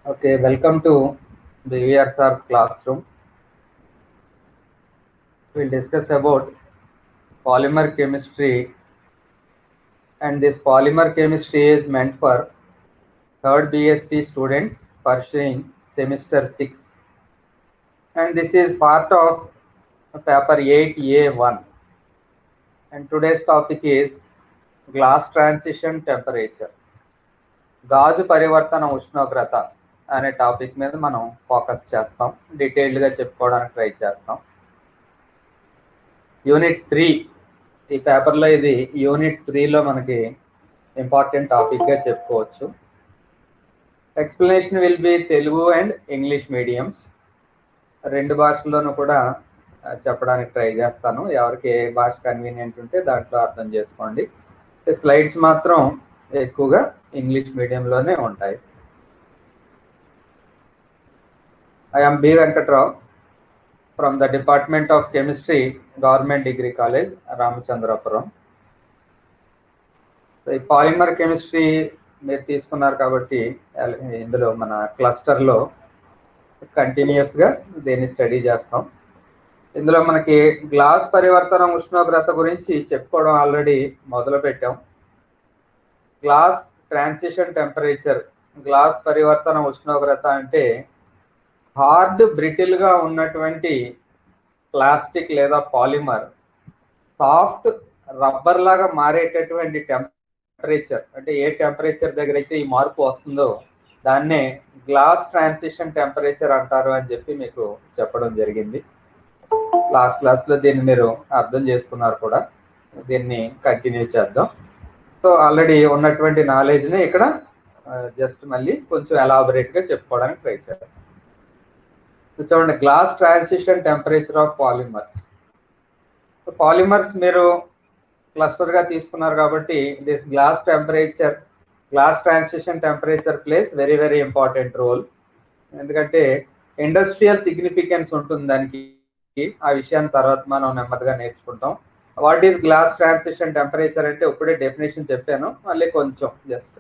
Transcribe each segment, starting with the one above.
Okay, welcome to the VRSR's classroom. We'll discuss about polymer chemistry, and this polymer chemistry is meant for third BSc students pursuing semester 6, and this is part of paper 8A1, and today's topic is glass transition temperature. గాజు పరివర్తన ఉష్ణోగ్రత అనే topic మీద మనం focus చేస్తాం, డీటెయిల్డ్గా చెప్పుకోవడానికి try చేస్తాం. యూనిట్ 3 ఈ పేపర్లో ఇది యూనిట్ 3లో మనకి ఇంపార్టెంట్ టాపిక్గా చెప్పుకోవచ్చు. Explanation will be Telugu and English mediums, రెండు భాషల్లోనూ కూడా చెప్పడానికి ట్రై చేస్తాను. ఎవరికి ఏ భాష కన్వీనియంట్ ఉంటే దాంట్లో అర్థం చేసుకోండి. స్లైడ్స్ మాత్రం ఎక్కువగా ఇంగ్లీష్ మీడియంలోనే ఉంటాయి. I am B. Venkatrao from the Department of Chemistry, Government Degree College, Ramachandrapuram. ఈ పాలిమర్ కెమిస్ట్రీ మీరు తీసుకున్నారు కాబట్టి ఇందులో మన క్లస్టర్లో కంటిన్యూస్గా దీన్ని స్టడీ చేస్తాం. ఇందులో మనకి గ్లాస్ పరివర్తన ఉష్ణోగ్రత గురించి చెప్పుకోవడం ఆల్రెడీ మొదలు పెట్టాం. గ్లాస్ ట్రాన్సిషన్ టెంపరేచర్, గ్లాస్ పరివర్తన ఉష్ణోగ్రత అంటే హార్డ్ బ్రిటిల్గా ఉన్నటువంటి ప్లాస్టిక్ లేదా పాలిమర్ సాఫ్ట్ రబ్బర్ లాగా మారేటటువంటి టెంపరేచర్, అంటే ఏ టెంపరేచర్ దగ్గర అయితే ఈ మార్పు వస్తుందో దాన్నే గ్లాస్ ట్రాన్సిషన్ టెంపరేచర్ అంటారు అని చెప్పి మీకు చెప్పడం జరిగింది. లాస్ట్ క్లాస్లో దీన్ని మీరు అర్థం చేసుకున్నారు కూడా. దీన్ని కంటిన్యూ చేద్దాం. సో ఆల్రెడీ ఉన్నటువంటి నాలెడ్జ్ని ఇక్కడ జస్ట్ మళ్ళీ కొంచెం ఎలాబొరేట్గా చెప్పుకోవడానికి ట్రై చేద్దాం. చూడండి, glass transition temperature of polymers. Polymers మీరు క్లస్టర్గా తీసుకున్నారు కాబట్టి this glass transition temperature plays very very important role. ఎందుకంటే ఇండస్ట్రియల్ సిగ్నిఫికెన్స్ ఉంటుంది దానికి. ఆ విషయాన్ని తర్వాత మనం నెమ్మదిగా నేర్చుకుంటాం. What is glass transition temperature అంటే ఇప్పుడే డెఫినేషన్ చెప్పాను, మళ్ళీ కొంచెం జస్ట్.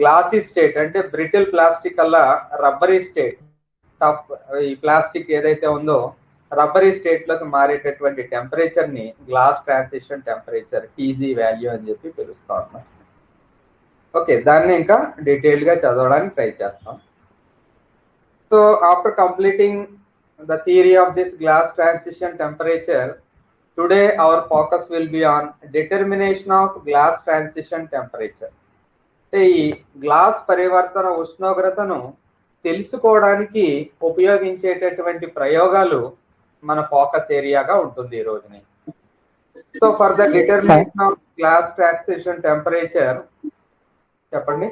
గ్లాసీ స్టేట్ అంటే బ్రిటిల్ ప్లాస్టిక్ అలా రబ్బరీ స్టేట్, టఫ్ ఈ ప్లాస్టిక్ ఏదైతే ఉందో రబ్బరీ స్టేట్లోకి మారేటటువంటి టెంపరేచర్ని glass transition temperature, TG value అని చెప్పి పిలుస్తాం అన్నమాట. ఓకే, దాన్ని ఇంకా డీటెయిల్డ్గా చదవడానికి ట్రై చేస్తాం. So after completing the theory of this glass transition temperature, today our focus will be on determination of glass transition temperature. ఈ గ్లాస్ పరివర్తన ఉష్ణోగ్రతను తెలుసుకోవడానికి ఉపయోగించేటటువంటి ప్రయోగాలు మన ఫోకస్ ఏరియాగా ఉంటుంది ఈ రోజుని. So for the determination of glass transition temperature చెప్పండి.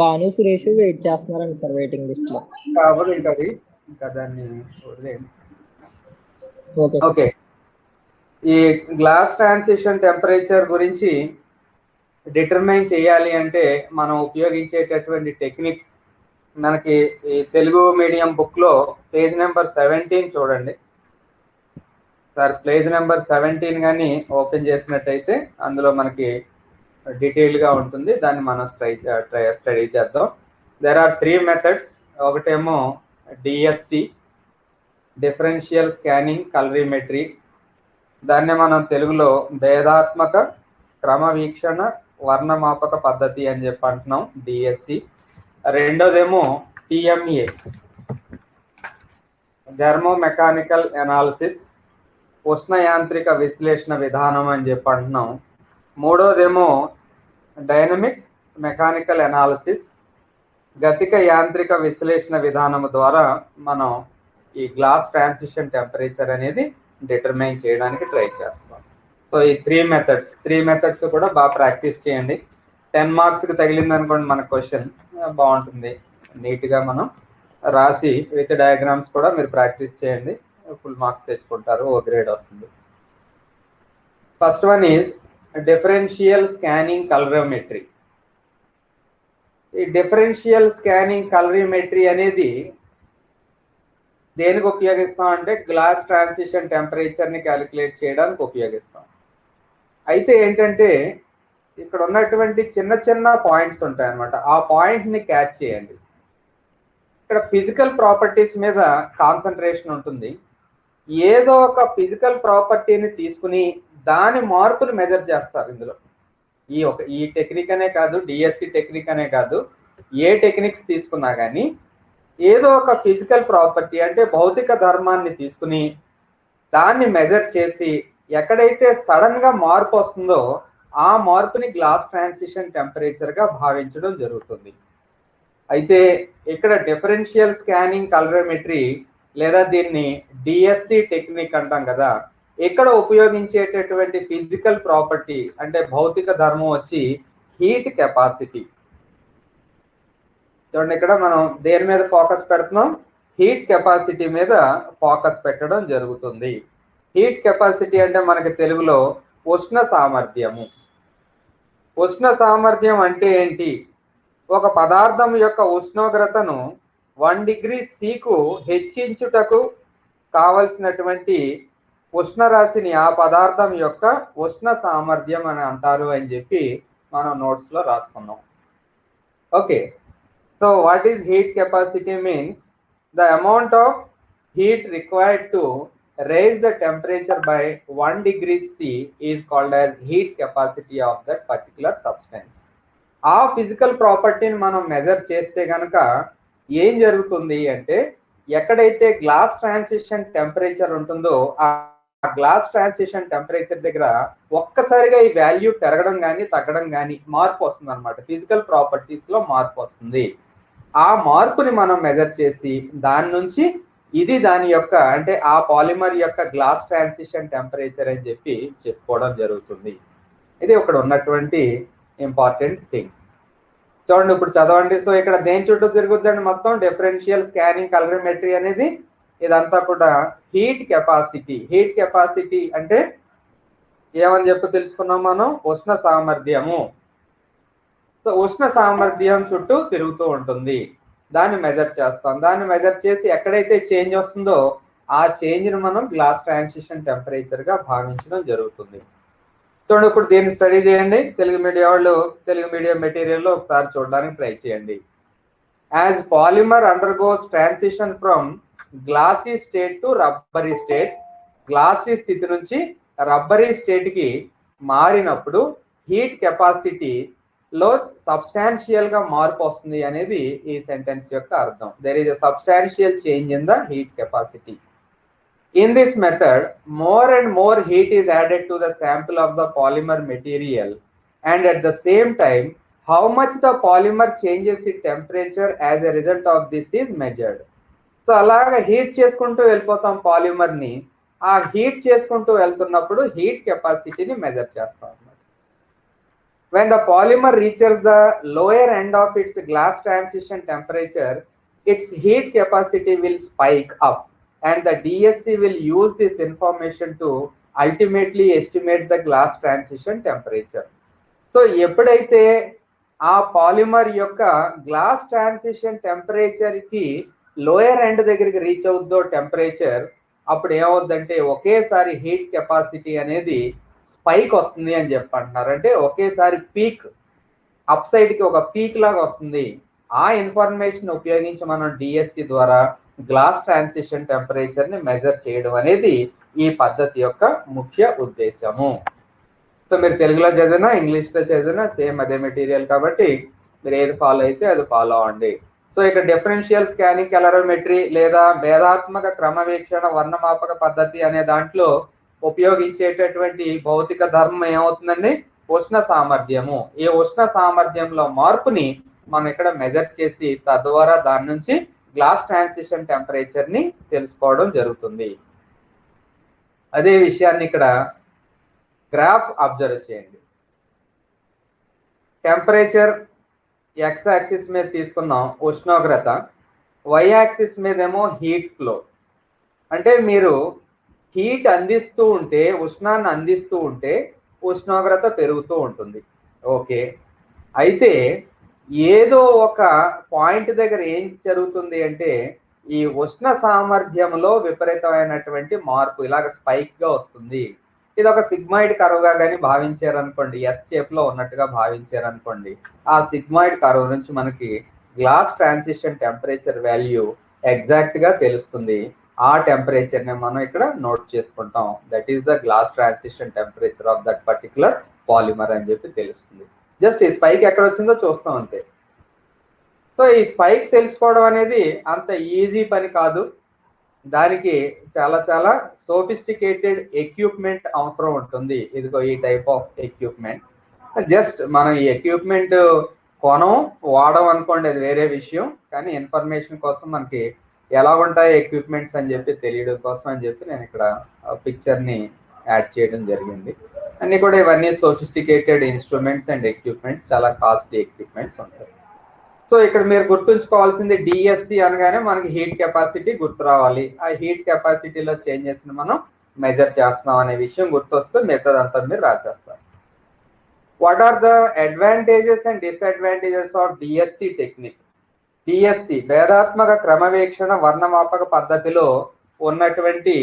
భాను సురేష్ వెయిట్ చేస్తున్నారండి సార్, వెయిటింగ్ లిస్ట్ లో. కావాలి ఇంకా దాన్ని వదిలేయండి. ఓకే, ఈ గ్లాస్ ట్రాన్సిషన్ టెంపరేచర్ గురించి డిటర్మైన్ చేయాలి అంటే మనం ఉపయోగించేటటువంటి టెక్నిక్స్ మనకి ఈ తెలుగు మీడియం బుక్లో పేజ్ నెంబర్ 17 చూడండి సార్. పేజ్ నెంబర్ 17 కానీ ఓపెన్ చేసినట్టయితే అందులో మనకి డీటెయిల్గా ఉంటుంది. దాన్ని మనం స్టడీ చేద్దాం. There are 3 methods. ఒకటేమో డిఎస్సి, డిఫరెన్షియల్ స్కానింగ్ కలరీమెట్రీ, దాన్నే మనం తెలుగులో భేదాత్మక క్రమవీక్షణ వర్ణమాపక పద్ధతి అని చెప్పి అంటున్నాం, డిఎస్సి. రెండోదేమో టిఎంఏ, థెర్మోమెకానికల్ ఎనాలిసిస్, ఉష్ణయాంత్రిక విశ్లేషణ విధానం అని చెప్పి అంటున్నాం. మూడోదేమో డైనమిక్ మెకానికల్ ఎనాలిసిస్, గతిక యాంత్రిక విశ్లేషణ విధానం ద్వారా మనం ఈ గ్లాస్ ట్రాన్సిషన్ టెంపరేచర్ అనేది డిటర్మైన్ చేయడానికి ట్రై చేస్తాం. సో ఈ 3 మెథడ్స్ కూడా బాగా ప్రాక్టీస్ చేయండి. 10 మార్క్స్కి తగిలింది అనుకోండి మన క్వశ్చన్, బాగుంటుంది. నీట్గా మనం రాసి విత్ డయాగ్రామ్స్ కూడా మీరు ప్రాక్టీస్ చేయండి, ఫుల్ మార్క్స్ తెచ్చుకుంటారు, ఓ గ్రేడ్ వస్తుంది. First one is differential scanning calorimetry. ఈ డిఫరెన్షియల్ స్కానింగ్ కలరీమెట్రీ అనేది దేనికి ఉపయోగిస్తాం అంటే గ్లాస్ ట్రాన్సిషన్ టెంపరేచర్ని క్యాలిక్యులేట్ చేయడానికి ఉపయోగిస్తాం. అయితే ఏంటంటే ఇక్కడ ఉన్నటువంటి చిన్న చిన్న పాయింట్స్ ఉంటాయి అన్నమాట. ఆ పాయింట్ ని క్యాచ్ చేయండి. ఇక్కడ ఫిజికల్ ప్రాపర్టీస్ మీద కాన్సన్ట్రేషన్ ఉంటుంది. ఏదో ఒక ఫిజికల్ ప్రాపర్టీని తీసుకుని దాని మార్పుని మెజర్ చేస్తారు ఇందులో. ఈ టెక్నిక్ అనే కాదు, డిఎస్సి టెక్నిక్ అనే కాదు, ఏ టెక్నిక్స్ తీసుకున్నా కానీ ఏదో ఒక ఫిజికల్ ప్రాపర్టీ అంటే భౌతిక ధర్మాన్ని తీసుకుని దాన్ని మెజర్ చేసి ఎక్కడైతే సడన్ గా మార్పు వస్తుందో ఆ మార్పుని గ్లాస్ ట్రాన్సిషన్ టెంపరేచర్ గా భావించడం జరుగుతుంది. అయితే ఇక్కడ డిఫరెన్షియల్ స్కానింగ్ కలరోమెట్రీ లేదా దీన్ని డిఎస్సి టెక్నిక్ అంటాం కదా, ఇక్కడ ఉపయోగించేటటువంటి ఫిజికల్ ప్రాపర్టీ అంటే భౌతిక ధర్మం వచ్చి హీట్ కెపాసిటీ. చూడండి, ఇక్కడ మనం దేని మీద ఫోకస్ పెడుతున్నాం? హీట్ కెపాసిటీ మీద ఫోకస్ పెట్టడం జరుగుతుంది. హీట్ కెపాసిటీ అంటే మనకి తెలుగులో ఉష్ణ సామర్థ్యము. ఉష్ణ సామర్థ్యం అంటే ఏంటి? ఒక పదార్థం యొక్క ఉష్ణోగ్రతను 1 డిగ్రీ Cకు హెచ్చించుటకు కావలసినటువంటి ఉష్ణరాశిని ఆ పదార్థం యొక్క ఉష్ణ సామర్థ్యం అని అంటారు అని చెప్పి మనం నోట్స్ లో రాసుకున్నాం. Okay, so what is heat capacity? Means the amount of heat required to raise the temperature by 1 degree C is called as heat capacity of that particular substance. ఆ ఫిజికల్ ప్రాపర్టీని మనం మెజర్ చేస్తే కనుక ఏం జరుగుతుంది అంటే ఎక్కడైతే గ్లాస్ ట్రాన్సిషన్ టెంపరేచర్ ఉంటుందో ఆ గ్లాస్ ట్రాన్సిషన్ టెంపరేచర్ దగ్గర ఒక్కసారిగా ఈ వాల్యూ పెరగడం కానీ తగ్గడం కానీ మార్పు వస్తుంది అనమాట. ఫిజికల్ ప్రాపర్టీస్ లో మార్పు వస్తుంది. ఆ మార్పుని మనం మెజర్ చేసి దాని నుంచి ఇది దాని యొక్క అంటే ఆ పాలిమర్ యొక్క గ్లాస్ ట్రాన్సిషన్ టెంపరేచర్ అని చెప్పి చెప్పుకోవడం జరుగుతుంది. ఇది ఇక్కడ ఉన్నటువంటి ఇంపార్టెంట్ థింగ్. చూడండి, ఇప్పుడు చదవండి. సో ఇక్కడ దేని చుట్టూ తిరుగుద్దండి? మొత్తం డిఫరెన్షియల్ స్కానింగ్ కలరోమెట్రీ అనేది ఇదంతా కూడా హీట్ కెపాసిటీ. హీట్ కెపాసిటీ అంటే ఏమని చెప్పి తెలుసుకున్నాం మనం? ఉష్ణ సామర్థ్యము. సో ఉష్ణ సామర్థ్యం చుట్టూ తిరుగుతూ ఉంటుంది. దాన్ని మెజర్ చేస్తాం. దాన్ని మెజర్ చేసి ఎక్కడైతే చేంజ్ వస్తుందో ఆ చేంజ్ ని మనం గ్లాస్ ట్రాన్సిషన్ టెంపరేచర్ గా భావించడం జరుగుతుంది. చూడండి, ఇప్పుడు దీన్ని స్టడీ చేయండి. తెలుగు మీడియం వాళ్ళు తెలుగు మీడియం మెటీరియల్లో ఒకసారి చూడడానికి ట్రై చేయండి. As polymer undergoes transition from glassy state to rubbery state, glassy స్థితి నుంచి రబ్బరీ స్టేట్ కి మారినప్పుడు హీట్ కెపాసిటీ లో సబ్స్టాన్షియల్ గా మార్పు వస్తుంది అనేది ఈ సెంటెన్స్ యొక్క అర్థం. There is a substantial change in the heat capacity. In this method, more and more heat is added to the sample of the polymer material, and at the same time, how much the polymer changes its temperature as a result of this is measured. So అలాగా heat చేసుకుంటూ వెళ్ళిపోతాం polymer ని. ఆ heat చేసుకుంటూ వెళ్తున్నప్పుడు heat కెపాసిటీని measure చేస్తాం అన్నమాట. When the polymer reaches the lower end of its glass transition temperature, its heat capacity will spike up. And the DSC will use this information to ultimately estimate the glass transition temperature. So ఎప్పుడైతే ఆ polymer యొక్క glass transition temperature కి lower end దగ్గరికి reach అవుద్దో temperature, అప్పుడు ఏమవుద్దంటే ఒకేసారి heat capacity అనేది spike వస్తుంది అని చెప్పంటున్నారు. అంటే ఒకేసారి పీక్, అప్ సైడ్ కి ఒక పీక్ లాగా వస్తుంది. ఆ ఇన్ఫర్మేషన్ ఉపయోగించి మనం డిఎస్సి ద్వారా గ్లాస్ ట్రాన్సిషన్ టెంపరేచర్ ని మెజర్ చేయడం అనేది ఈ పద్ధతి యొక్క ముఖ్య ఉద్దేశము. సో మీరు తెలుగులో చదివినా ఇంగ్లీష్లో చదివినా సేమ్ అదే మెటీరియల్ కాబట్టి మీరు ఏది ఫాలో అయితే అది ఫాలో అవ్వండి. సో ఇక్కడ డిఫరెన్షియల్ స్కానింగ్ కలరోమెట్రీ లేదా భేదాత్మక క్రమవీక్షణ వర్ణమాపక పద్ధతి అనే దాంట్లో ఉపయోగించేటటువంటి భౌతిక ధర్మం ఏమవుతుందండి? ఉష్ణ సామర్థ్యము. ఈ ఉష్ణ సామర్థ్యంలో మార్పుని మనం ఇక్కడ మెజర్ చేసి తద్వారా దాని నుంచి గ్లాస్ ట్రాన్సిషన్ టెంపరేచర్ ని తెలుసుకోవడం జరుగుతుంది. అదే విషయాన్ని ఇక్కడ గ్రాఫ్ అబ్జర్వ్ చేయండి. టెంపరేచర్ ఎక్స్ యాక్సిస్ మీద తీసుకున్నాం, ఉష్ణోగ్రత. వై యాక్సిస్ మీద ఏమో హీట్ ఫ్లో. అంటే మీరు హీట్ అందిస్తూ ఉంటే, ఉష్ణాన్ని అందిస్తూ ఉంటే ఉష్ణోగ్రత పెరుగుతూ ఉంటుంది. ఓకే, అయితే ఏదో ఒక పాయింట్ దగ్గర ఏం జరుగుతుంది అంటే ఈ ఉష్ణ సామర్థ్యంలో విపరీతమైనటువంటి మార్పు ఇలాగ స్పైక్ గా వస్తుంది. ఇది ఒక సిగ్మాయిడ్ కర్వ్ గా కానీ భావించారనుకోండి, ఎస్ షేప్ లో ఉన్నట్టుగా భావించారనుకోండి, ఆ సిగ్మాయిడ్ కర్వ్ నుంచి మనకి glass transition temperature value exact గా తెలుస్తుంది. ఆ టెంపరేచర్ ని మనం ఇక్కడ నోట్ చేసుకుంటాం. That is the glass transition temperature of that particular polymer అని చెప్పి తెలుస్తుంది. జస్ట్ ఈ స్పైక్ ఎక్కడ వచ్చిందో చూస్తాం అంతే. సో ఈ స్పైక్ తెలుసుకోవడం అనేది అంత ఈజీ పని కాదు. దానికి చాలా చాలా సోఫిస్టికేటెడ్ ఎక్విప్మెంట్ అవసరం ఉంటుంది. ఇదిగో ఈ టైప్ ఆఫ్ ఎక్విప్మెంట్. జస్ట్ మనం ఈ ఎక్విప్మెంట్ కొనం వాడడం అనుకోండి, అది వేరే విషయం. కానీ ఇన్ఫర్మేషన్ కోసం మనకి ఎలా ఉంటాయి ఎక్విప్మెంట్స్ అని చెప్పి తెలియడం కోసం అని చెప్పి నేను ఇక్కడ పిక్చర్ ని యాడ్ చేయడం జరిగింది. అన్ని కూడా ఇవన్నీ సోఫిస్టికేటెడ్ ఇన్స్ట్రుమెంట్స్ అండ్ ఎక్విప్మెంట్స్, చాలా కాస్ట్లీ ఎక్విప్మెంట్స్ ఉంటాయి. సో ఇక్కడ మీరు గుర్తుంచుకోవాల్సింది డిఎస్సి అనగానే మనకి హీట్ కెపాసిటీ గుర్తు రావాలి. ఆ హీట్ కెపాసిటీలో చేంజెస్ ని మనం మెజర్ చేస్తున్నాం అనే విషయం గుర్తొస్తే మిగతాదంతా మీరు రాసేస్తారు. What are the advantages and disadvantages of DSC technique? DSC భేదాత్మక క్రమవీక్షణ వర్ణమాపక పద్ధతిలో ఉన్నటువంటి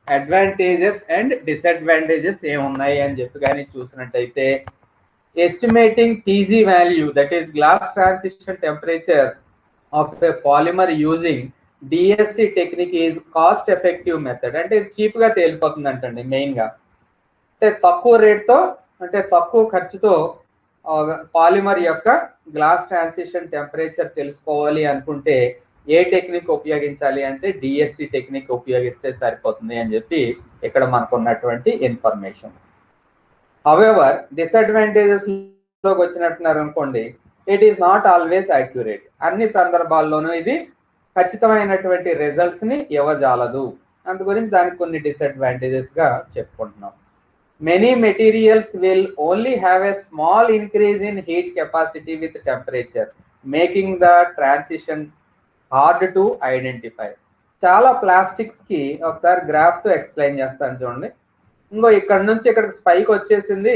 అడ్వాంటేజెస్ అండ్ డిసడ్వాంటేజెస్ ఏమున్నాయి అని చెప్పి కానీ చూసినట్టయితే, estimating TG value, that is glass transition temperature of a polymer using DSC technique is cost effective method. అంటే చీప్ గా తేలిపోతుంది అంటండి. మెయిన్ గా అంటే తక్కువ రేట్ తో, అంటే తక్కువ ఖర్చుతో పాలిమర్ యొక్క గ్లాస్ ట్రాన్సిషన్ టెంపరేచర్ తెలుసుకోవాలి అనుకుంటే ఏ టెక్నిక్ ఉపయోగించాలి అంటే డిఎస్సి టెక్నిక్ ఉపయోగిస్తే సరిపోతుంది అని చెప్పి ఇక్కడ మనకు ఉన్నటువంటి ఇన్ఫర్మేషన్. హవెవర్ డిసడ్వాంటేజెస్ లోకి వచ్చినట్టున్నారు అనుకోండి, it is not always accurate. అన్ని సందర్భాల్లోనూ ఇది ఖచ్చితమైనటువంటి రిజల్ట్స్ ని ఇవ్వజాలదు. అందు గురించి దానికి కొన్ని డిసడ్వాంటేజెస్ గా చెప్పుకుంటున్నాం. Many materials will only have a small increase in heat capacity with temperature, making the transition hard to identify. చాలా ప్లాస్టిక్స్ కి ఒకసారి గ్రాఫ్ తో ఎక్స్ప్లెయిన్ చేస్తాను చూడండి. ఇంకో ఇక్కడ నుంచి ఇక్కడికి స్పైక్ వచ్చేసింది.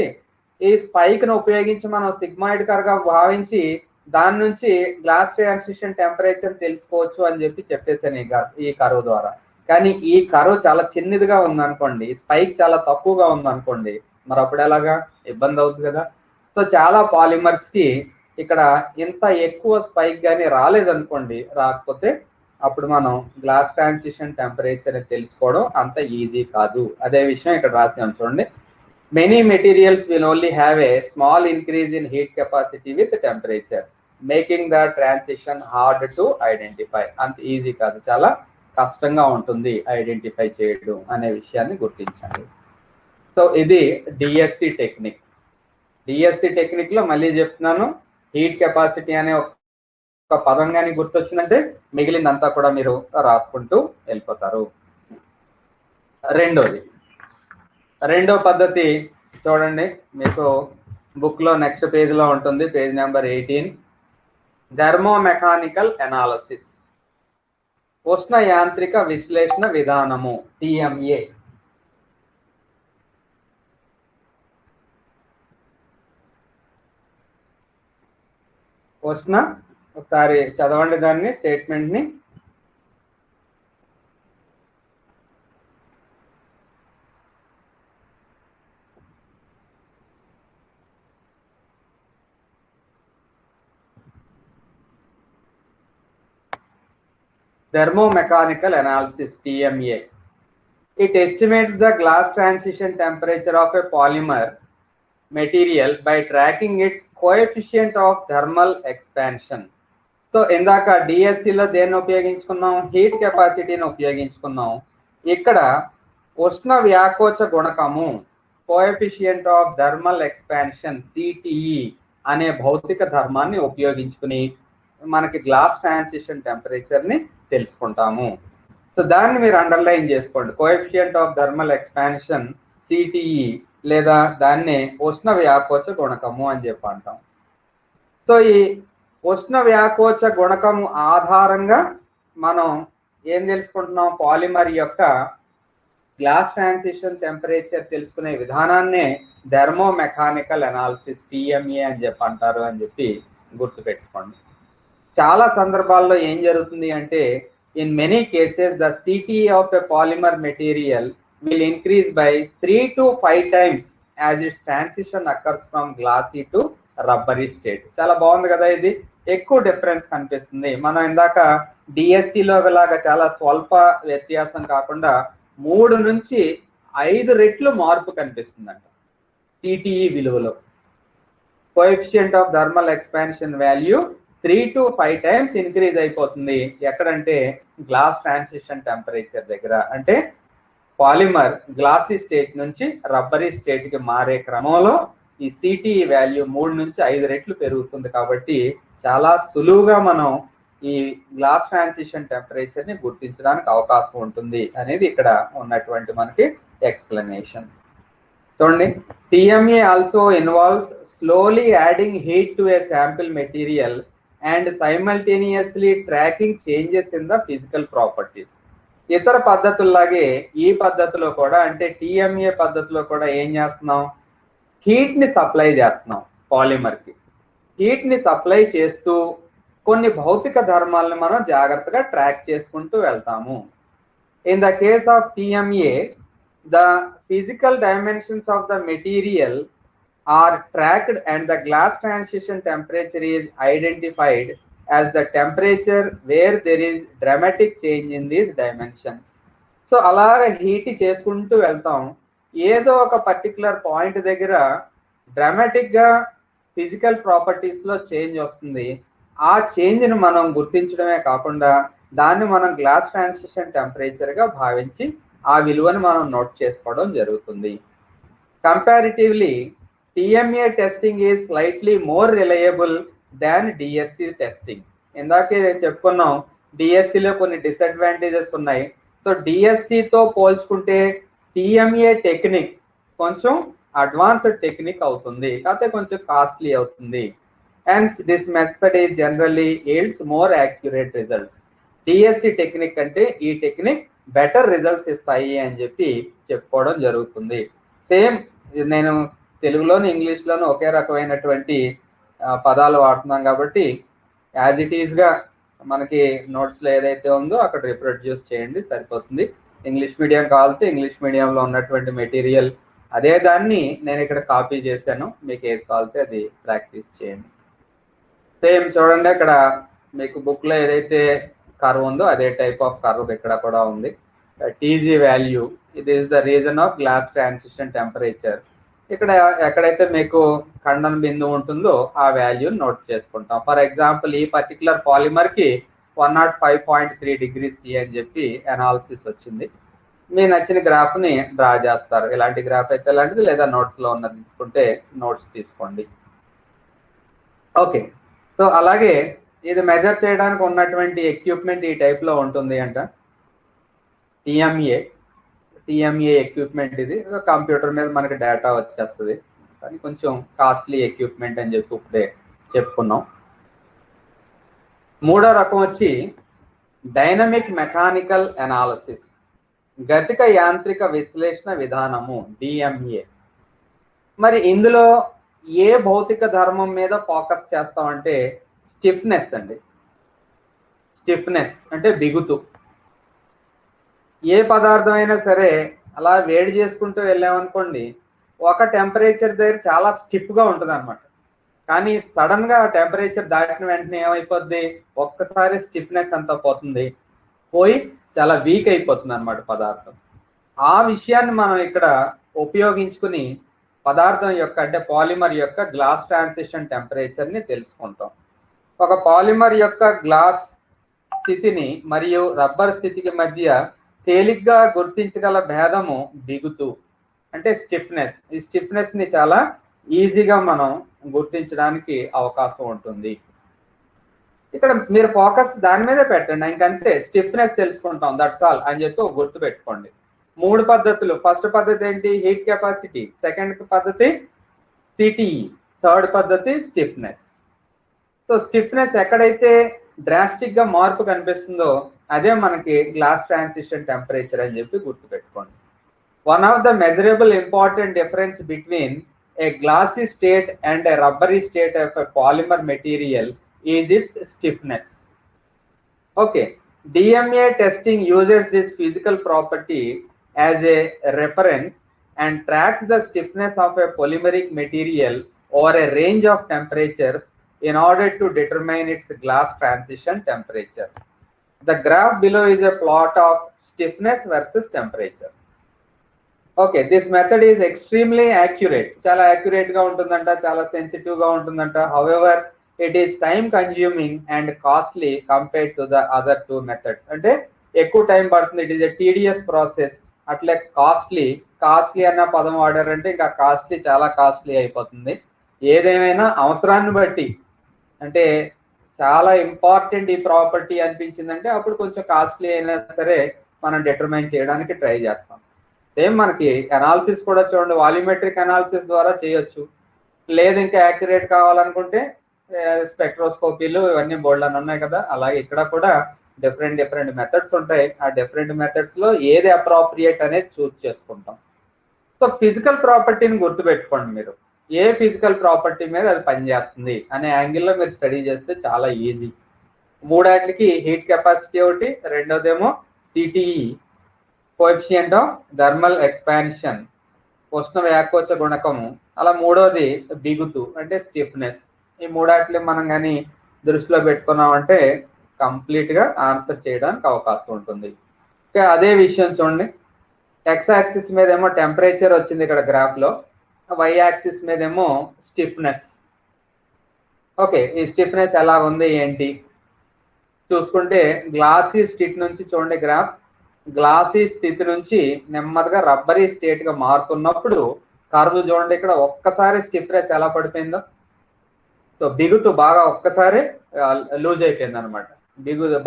ఈ స్పైక్ ను ఉపయోగించి మనం సిగ్మాయిడ్ కర్వ్ గా భావించి దాని నుంచి గ్లాస్ ట్రాన్సిషన్ టెంపరేచర్ తెలుసుకోవచ్చు అని చెప్పి చెప్పేసాను ఈ కర్వ్ ద్వారా. కానీ ఈ కర్వ్ చాలా చిన్నదిగా ఉంది అనుకోండి, స్పైక్ చాలా తక్కువగా ఉంది అనుకోండి, మరి అప్పుడు ఎలాగా ఇబ్బంది అవుతుంది కదా. సో చాలా పాలిమర్స్ కి ఇక్కడ ఇంత ఎక్కువ స్పైక్ కానీ రాలేదనుకోండి, రాకపోతే అప్పుడు మనం గ్లాస్ ట్రాన్సిషన్ టెంపరేచర్ తెలుసుకోవడం అంత ఈజీ కాదు. అదే విషయం ఇక్కడ రాసాం చూడండి. Many materials will only have a small increase in heat capacity with temperature, making the transition hard to identify. అంత ఈజీ కాదు, చాలా కష్టంగా ఉంటుంది ఐడెంటిఫై చేయడం అనే విషయాన్ని గుర్తించండి. సో ఇది డిఎస్సి టెక్నిక్. డిఎస్సి టెక్నిక్ లో మళ్ళీ చెప్తున్నాను, హీట్ కెపాసిటీ అనే ఒక పదం కానీ గుర్తొచ్చిందంటే మిగిలిందంతా కూడా మీరు రాసుకుంటూ వెళ్ళిపోతారు. రెండో పద్ధతి చూడండి, మీకు బుక్ లో నెక్స్ట్ పేజ్ లో ఉంటుంది, పేజ్ నెంబర్ 18. థర్మోమెకానికల్ అనాలిసిస్, ఉష్ణ యాంత్రిక విశ్లేషణ విధానము, టిఎంఏ. ఉష్ణ, ఒకసారి చదవండి దాన్ని, స్టేట్మెంట్ ని. Thermomechanical analysis, TMA. It estimates the glass transition temperature of a polymer material by tracking its coefficient of thermal expansion. So ఇందాక డిఎస్సిలో దేన్ని ఉపయోగించుకున్నాం? హీట్ కెపాసిటీని ఉపయోగించుకున్నాం. ఇక్కడ ఉష్ణ వ్యాకోచ గుణకము, coefficient of thermal expansion, CTE అనే భౌతిక ధర్మాన్ని ఉపయోగించుకుని మనకి గ్లాస్ ట్రాన్సిషన్ టెంపరేచర్ ని తెలుసుకుంటాము. సో దాన్ని మీరు అండర్లైన్ చేసుకోండి. Coefficient of thermal expansion, CTE, లేదా దాన్ని ఉష్ణ వ్యాకోచ గుణకము అని చెప్పి అంటాం. సో ఈ ఉష్ణ వ్యాకోచ గుణకము ఆధారంగా మనం ఏం తెలుసుకుంటున్నాం? పాలిమర్ యొక్క గ్లాస్ ట్రాన్సిషన్ టెంపరేచర్ తెలుసుకునే విధానాన్నే థర్మోమెకానికల్ అనాలిసిస్, టిఎంఏ అని చెప్పి అంటారు అని చెప్పి గుర్తుపెట్టుకోండి. చాలా సందర్భాల్లో ఏం జరుగుతుంది అంటే, in many cases the CTE of a polymer material will increase by 3 to 5 times as its transition occurs from glassy to rubbery state. చాలా బాగుంది కదా, ఇది ఎక్కువ డిఫరెన్స్ కనిపిస్తుంది. మనం ఇందాక డిఎస్సిలో లాగా చాలా స్వల్ప వ్యత్యాసం కాకుండా 3 నుంచి 5 రెట్లు మార్పు కనిపిస్తుందంట సిటిఈ విలువలో. Coefficient of thermal expansion value 3 to 5 times increase అయిపోతుంది. ఎక్కడంటే గ్లాస్ ట్రాన్సిషన్ టెంపరేచర్ దగ్గర. అంటే పాలిమర్ గ్లాసీ స్టేట్ నుంచి రబ్బరీ స్టేట్ కి మారే క్రమంలో ఈ సిటిఈ వాల్యూ 3 నుంచి 5 రెట్లు పెరుగుతుంది. కాబట్టి చాలా సులువుగా మనం ఈ గ్లాస్ ట్రాన్సిషన్ టెంపరేచర్ ని గుర్తించడానికి అవకాశం ఉంటుంది అనేది ఇక్కడ ఉన్నటువంటి మనకి ఎక్స్ప్లెనేషన్. చూడండి, టిఎంఏ also involves slowly adding heat to A sample material and simultaneously tracking changes in the physical properties. ఇతర పద్ధతుల్లాగే ఈ పద్ధతిలో కూడా, అంటే టిఎంఏ పద్ధతిలో కూడా ఏం చేస్తున్నాం, హీట్ ని సప్లై చేస్తున్నాం పాలిమర్ కి. హీట్ ని సప్లై చేస్తూ కొన్ని భౌతిక ధర్మాలను మనం జాగ్రత్తగా ట్రాక్ చేసుకుంటూ వెళ్తాము. In the case of టిఎంఏ, the physical dimensions of the material are tracked and the glass transition temperature is identified as the temperature where there is dramatic change in these dimensions. So అలాగే heat చేసుకుంటూ వెళ్తాం. ఏదో ఒక particular point దగ్గర dramatic గా physical properties లో change వస్తుంది. ఆ చేంజ్ ని మనం గుర్తించడమే కాకుండా దాన్ని మనం గ్లాస్ ట్రాన్సిషన్ టెంపరేచర్ గా భావించి ఆ విలువను మనం నోట్ చేసుకోవడం జరుగుతుంది. Comparatively TMA testing is slightly more reliable than DSC testing. ఇందాకే చెప్పుకున్నాం డిఎస్సిలో కొన్ని డిసడ్వాంటేజెస్ ఉన్నాయి. సో డిఎస్సితో పోల్చుకుంటే టిఎంఏ టెక్నిక్ కొంచెం అడ్వాన్స్డ్ టెక్నిక్ అవుతుంది, కాకపోతే కొంచెం కాస్ట్లీ అవుతుంది. Hence this method is generally yields more accurate results. DSC technique అంటే ఈ టెక్నిక్ బెటర్ రిజల్ట్స్ ఇస్తాయి అని చెప్పి చెప్పుకోవడం జరుగుతుంది. సేమ్ నేను తెలుగులోను ఇంగ్లీష్లోను ఒకే రకమైనటువంటి పదాలు వాడుతున్నాం కాబట్టి యాజ్ ఇట్ ఈస్గా మనకి నోట్స్లో ఏదైతే ఉందో అక్కడ రిప్రొడ్యూస్ చేయండి, సరిపోతుంది. ఇంగ్లీష్ మీడియం కావాలంటే ఇంగ్లీష్ మీడియంలో ఉన్నటువంటి మెటీరియల్ అదే దాన్ని నేను ఇక్కడ కాపీ చేశాను, మీకు ఏది కావాలితే అది ప్రాక్టీస్ చేయండి. సేమ్ చూడండి, అక్కడ మీకు బుక్లో ఏదైతే కర్వ్ ఉందో అదే టైప్ ఆఫ్ కర్వ్ ఇక్కడ కూడా ఉంది. టీజీ వాల్యూ, ఇది is the reason of glass transition temperature. ఇక్కడ ఎక్కడైతే మీకు ఖండన బిందువు ఉంటుందో ఆ వాల్యూని నోట్ చేసుకుంటాం. ఫర్ ఎగ్జాంపుల్ ఈ పర్టికులర్ పాలిమర్ కి 105.3 degrees C అని చెప్పి అనాలిసిస్ వచ్చింది. మీ నచ్చిన గ్రాఫ్ ని డ్రా చేస్తారు. ఇలాంటి గ్రాఫ్ అయితే ఇలాంటిది, లేదా నోట్స్ లో ఉన్నది తీసుకుంటే నోట్స్ తీసుకోండి. ఓకే, సో అలాగే ఇది మెజర్ చేయడానికి ఉన్నటువంటి ఎక్విప్మెంట్ ఈ టైప్ లో ఉంటుంది అంట. టిఎంఏ ఎక్విప్మెంట్, ఇది కంప్యూటర్ మీద మనకి డేటా వచ్చేస్తుంది, కానీ కొంచెం కాస్ట్లీ ఎక్విప్మెంట్ అని చెప్పి ఇప్పుడే చెప్పుకున్నాం. మూడో రకం వచ్చి డైనమిక్ మెకానికల్ అనాలిసిస్, గతిక యాంత్రిక విశ్లేషణ విధానము, డిఎంఏ. మరి ఇందులో ఏ భౌతిక ధర్మం మీద ఫోకస్ చేస్తామంటే స్టిఫ్నెస్ అండి. స్టిఫ్నెస్ అంటే బిగుతు. ఏ పదార్థం అయినా సరే అలా వేడి చేసుకుంటూ వెళ్ళామనుకోండి, ఒక టెంపరేచర్ దగ్గర చాలా స్టిఫ్గా ఉంటుంది అనమాట. కానీ సడన్ గా టెంపరేచర్ దాటిన వెంటనే ఏమైపోద్ది, ఒక్కసారి స్టిఫ్నెస్ అంతా పోయి చాలా వీక్ అయిపోతుంది అనమాట పదార్థం. ఆ విషయాన్ని మనం ఇక్కడ ఉపయోగించుకుని పదార్థం యొక్క, అంటే పాలిమర్ యొక్క గ్లాస్ ట్రాన్సిషన్ టెంపరేచర్ ని తెలుసుకుంటాం. ఒక పాలిమర్ యొక్క గ్లాస్ స్థితిని మరియు రబ్బర్ స్థితికి మధ్య తేలిగ్గా గుర్తించగల భేదము బిగుతు, అంటే స్టిఫ్నెస్. ఈ స్టిఫ్నెస్ ని చాలా ఈజీగా మనం గుర్తించడానికి అవకాశం ఉంటుంది. ఇక్కడ మీరు ఫోకస్ దాని మీదే పెట్టండి, ఇంకంతే. స్టిఫ్నెస్ తెలుసుకుంటాం, దట్స్ ఆల్ అని చెప్పి గుర్తు పెట్టుకోండి. 3 పద్ధతులు. ఫస్ట్ పద్ధతి ఏంటి, హీట్ కెపాసిటీ. సెకండ్ పద్ధతి సిటిఈ. థర్డ్ పద్ధతి స్టిఫ్నెస్. సో స్టిఫ్నెస్ ఎక్కడైతే డ్రాస్టిక్ గా మార్పు కనిపిస్తుందో అదే మనకి గ్లాస్ ట్రాన్సిషన్ టెంపరేచర్ అని చెప్పి గుర్తుపెట్టుకోండి. One of the measurable important difference between a glassy state and a rubbery state of a polymer material is its stiffness. Okay, DMA testing uses this physical property as a reference and tracks the stiffness of a polymeric material over a range of temperatures in order to determine its glass transition temperature. The graph below is a plot of stiffness versus temperature. Okay, this method is extremely accurate. చాలా accurate గా ఉంటుందంట, చాలా sensitive గా ఉంటుందంట. However it is time consuming and costly compared to the other two methods. అంటే ఎక్కువ time పడుతుంది, it is a tedious process. అట్లే కాస్ట్లీ అన్న పదం వాడారంటే ఇంకా కాస్ట్లీ, చాలా కాస్ట్లీ అయిపోతుంది. ఏదేమైనా అవసరాన్ని బట్టి, అంటే చాలా ఇంపార్టెంట్ ఈ ప్రాపర్టీ అనిపించిందంటే అప్పుడు కొంచెం కాస్ట్లీ అయినా సరే మనం డిటర్మైన్ చేయడానికి ట్రై చేస్తాం. సేమ్ మనకి అనాలిసిస్ కూడా చూడండి, వాల్యూమెట్రిక్ అనాలిసిస్ ద్వారా చేయొచ్చు. లేదు ఇంకా యాక్యురేట్ కావాలనుకుంటే స్పెక్ట్రోస్కోపీలు ఇవన్నీ బోల్డ్ అని ఉన్నాయి కదా, అలాగే ఇక్కడ కూడా డిఫరెంట్ మెథడ్స్ ఉంటాయి. ఆ డిఫరెంట్ మెథడ్స్ లో ఏది అప్రాప్రియేట్ అనేది చూస్ చేసుకుంటాం. సో ఫిజికల్ ప్రాపర్టీని గుర్తుపెట్టుకోండి. మీరు ఏ ఫిజికల్ ప్రాపర్టీ మీద అది పనిచేస్తుంది అనే యాంగిల్లో మీరు స్టడీ చేస్తే చాలా ఈజీ. మూడాటికి హీట్ కెపాసిటీ ఒకటి, రెండోదేమో CTE coefficient of thermal expansion, ఉష్ణ వ్యాకోచ గుణకము, అలా మూడోది బిగుతు అంటే స్టిఫ్నెస్. ఈ మూడాట్లు మనం కానీ దృష్టిలో పెట్టుకున్నామంటే కంప్లీట్ గా ఆన్సర్ చేయడానికి అవకాశం ఉంటుంది. అదే విషయం చూడండి, ఎక్స్ యాక్సిస్ మీద ఏమో టెంపరేచర్ వచ్చింది ఇక్కడ గ్రాఫ్ లో, వై యాక్సిస్ మీద ఏమో స్టిఫ్నెస్. ఓకే, ఈ స్టిఫ్నెస్ ఎలా ఉంది ఏంటి చూసుకుంటే గ్లాసీ స్టిట్ నుంచి చూడండి గ్రాఫ్, గ్లాసీ స్థితి నుంచి నెమ్మదిగా రబ్బరీ స్టేట్ గా మారుతున్నప్పుడు కర్వ్ చూడండి, ఇక్కడ ఒక్కసారి స్టిఫ్నెస్ ఎలా పడిపోయిందో. సో బిగుతు బాగా ఒక్కసారి లూజ్ అయిపోయింది అనమాట.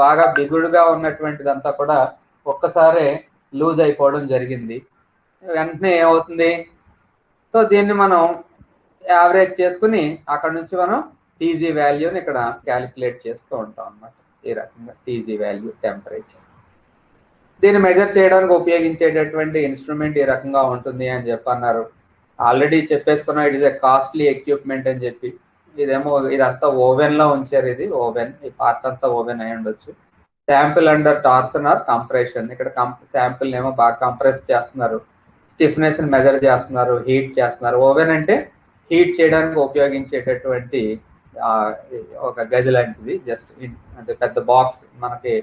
బాగా బిగుడుగా ఉన్నటువంటిదంతా కూడా ఒక్కసారి లూజ్ అయిపోవడం జరిగింది. వెంటనే ఏమవుతుంది, సో దీన్ని మనం యావరేజ్ చేసుకుని అక్కడ నుంచి మనం టీజీ వాల్యూని ఇక్కడ క్యాలిక్యులేట్ చేస్తూ ఉంటాం అన్నమాట. ఈ రకంగా టీజీ వాల్యూ టెంపరేచర్, దీన్ని మెజర్ చేయడానికి ఉపయోగించేటటువంటి ఇన్స్ట్రుమెంట్ ఈ రకంగా ఉంటుంది అని చెప్పన్నారు. ఆల్రెడీ చెప్పేసుకున్నాం, it is a costly equipment అని చెప్పి. ఇదేమో ఇదంతా ఓవెన్ లో ఉంచారు, ఇది ఓవెన్, ఈ పార్ట్ అంతా ఓవెన్ అయి ఉండొచ్చు. శాంపిల్ అండర్ టార్సన్ ఆర్ కంప్రెషన్, ఇక్కడ శాంపిల్ ఏమో బాగా కంప్రెస్ చేస్తున్నారు, స్టిఫ్నెస్ ని మెజర్ చేస్తున్నారు, హీట్ చేస్తున్నారు. ఓవెన్ అంటే హీట్ చేయడానికి ఉపయోగించేటటువంటి ఒక గది లాంటిది, జస్ట్ అంటే పెద్ద బాక్స్, మనకి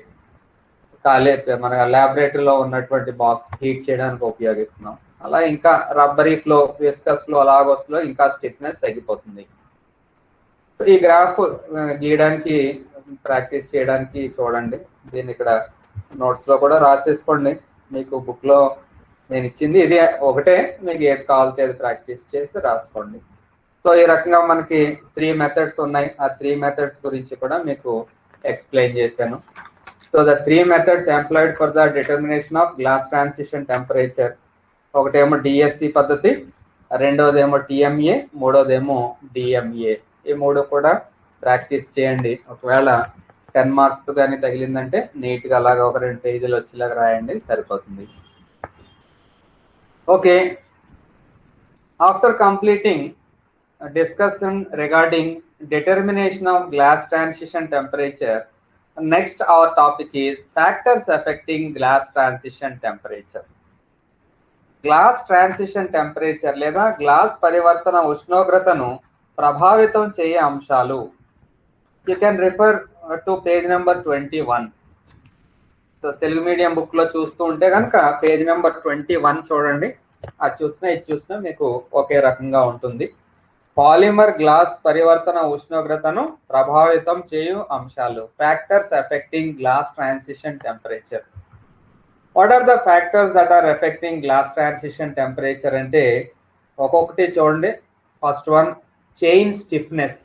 మన ల్యాబొరేటరీలో ఉన్నటువంటి బాక్స్ హీట్ చేయడానికి ఉపయోగిస్తున్నాం. అలా ఇంకా రబ్బరీ ఫ్లో, విస్కస్ ఫ్లో అలాగొస్లో ఇంకా స్టిఫ్నెస్ తగ్గిపోతుంది. ఈ గ్రాఫ్ గీయడానికి ప్రాక్టీస్ చేయడానికి చూడండి, దీన్ని ఇక్కడ నోట్స్ లో కూడా రాసేసుకోండి. మీకు బుక్ లో నేను ఇచ్చింది ఇది ఒకటే, మీకు ఏది కావాలితే అది ప్రాక్టీస్ చేసి రాసుకోండి. సో ఈ రకంగా మనకి 3 మెథడ్స్ ఉన్నాయి. ఆ 3 మెథడ్స్ గురించి కూడా మీకు ఎక్స్ప్లెయిన్ చేశాను. So the 3 methods employed for the determination of glass transition temperature, ఒకటేమో డిఎస్సి పద్ధతి, రెండోదేమో టిఎంఏ, మూడోదేమో డిఎంఏ. ఈ మూడు కూడా ప్రాక్టీస్ చేయండి. ఒకవేళ 10 మార్క్స్ కానీ తగిలిందంటే నీట్గా అలాగా ఒక 2 పేజీలు వచ్చేలాగా రాయండి, సరిపోతుంది. Okay, after completing discussion regarding determination of glass transition temperature, next our topic is factors affecting glass transition temperature. Glass transition temperature లేదా గ్లాస్ పరివర్తన ఉష్ణోగ్రతను ప్రభావితం చేయే అంశాలు. You can refer to page number 21. So Telugu medium book లో చూస్తూ ఉంటే కనుక page number 21 చూడండి. అది చూసినా ఇది చూసినా మీకు ఒకే రకంగా ఉంటుంది. పాలిమర్ గ్లాస్ పరివర్తన ఉష్ణోగ్రతను ప్రభావితం చేయు అంశాలు, factors affecting glass transition temperature. What are the factors that are effecting glass transition temperature అంటే ఒక్కొక్కటి చూడండి. ఫస్ట్ వన్, చైన్ స్టిఫ్నెస్,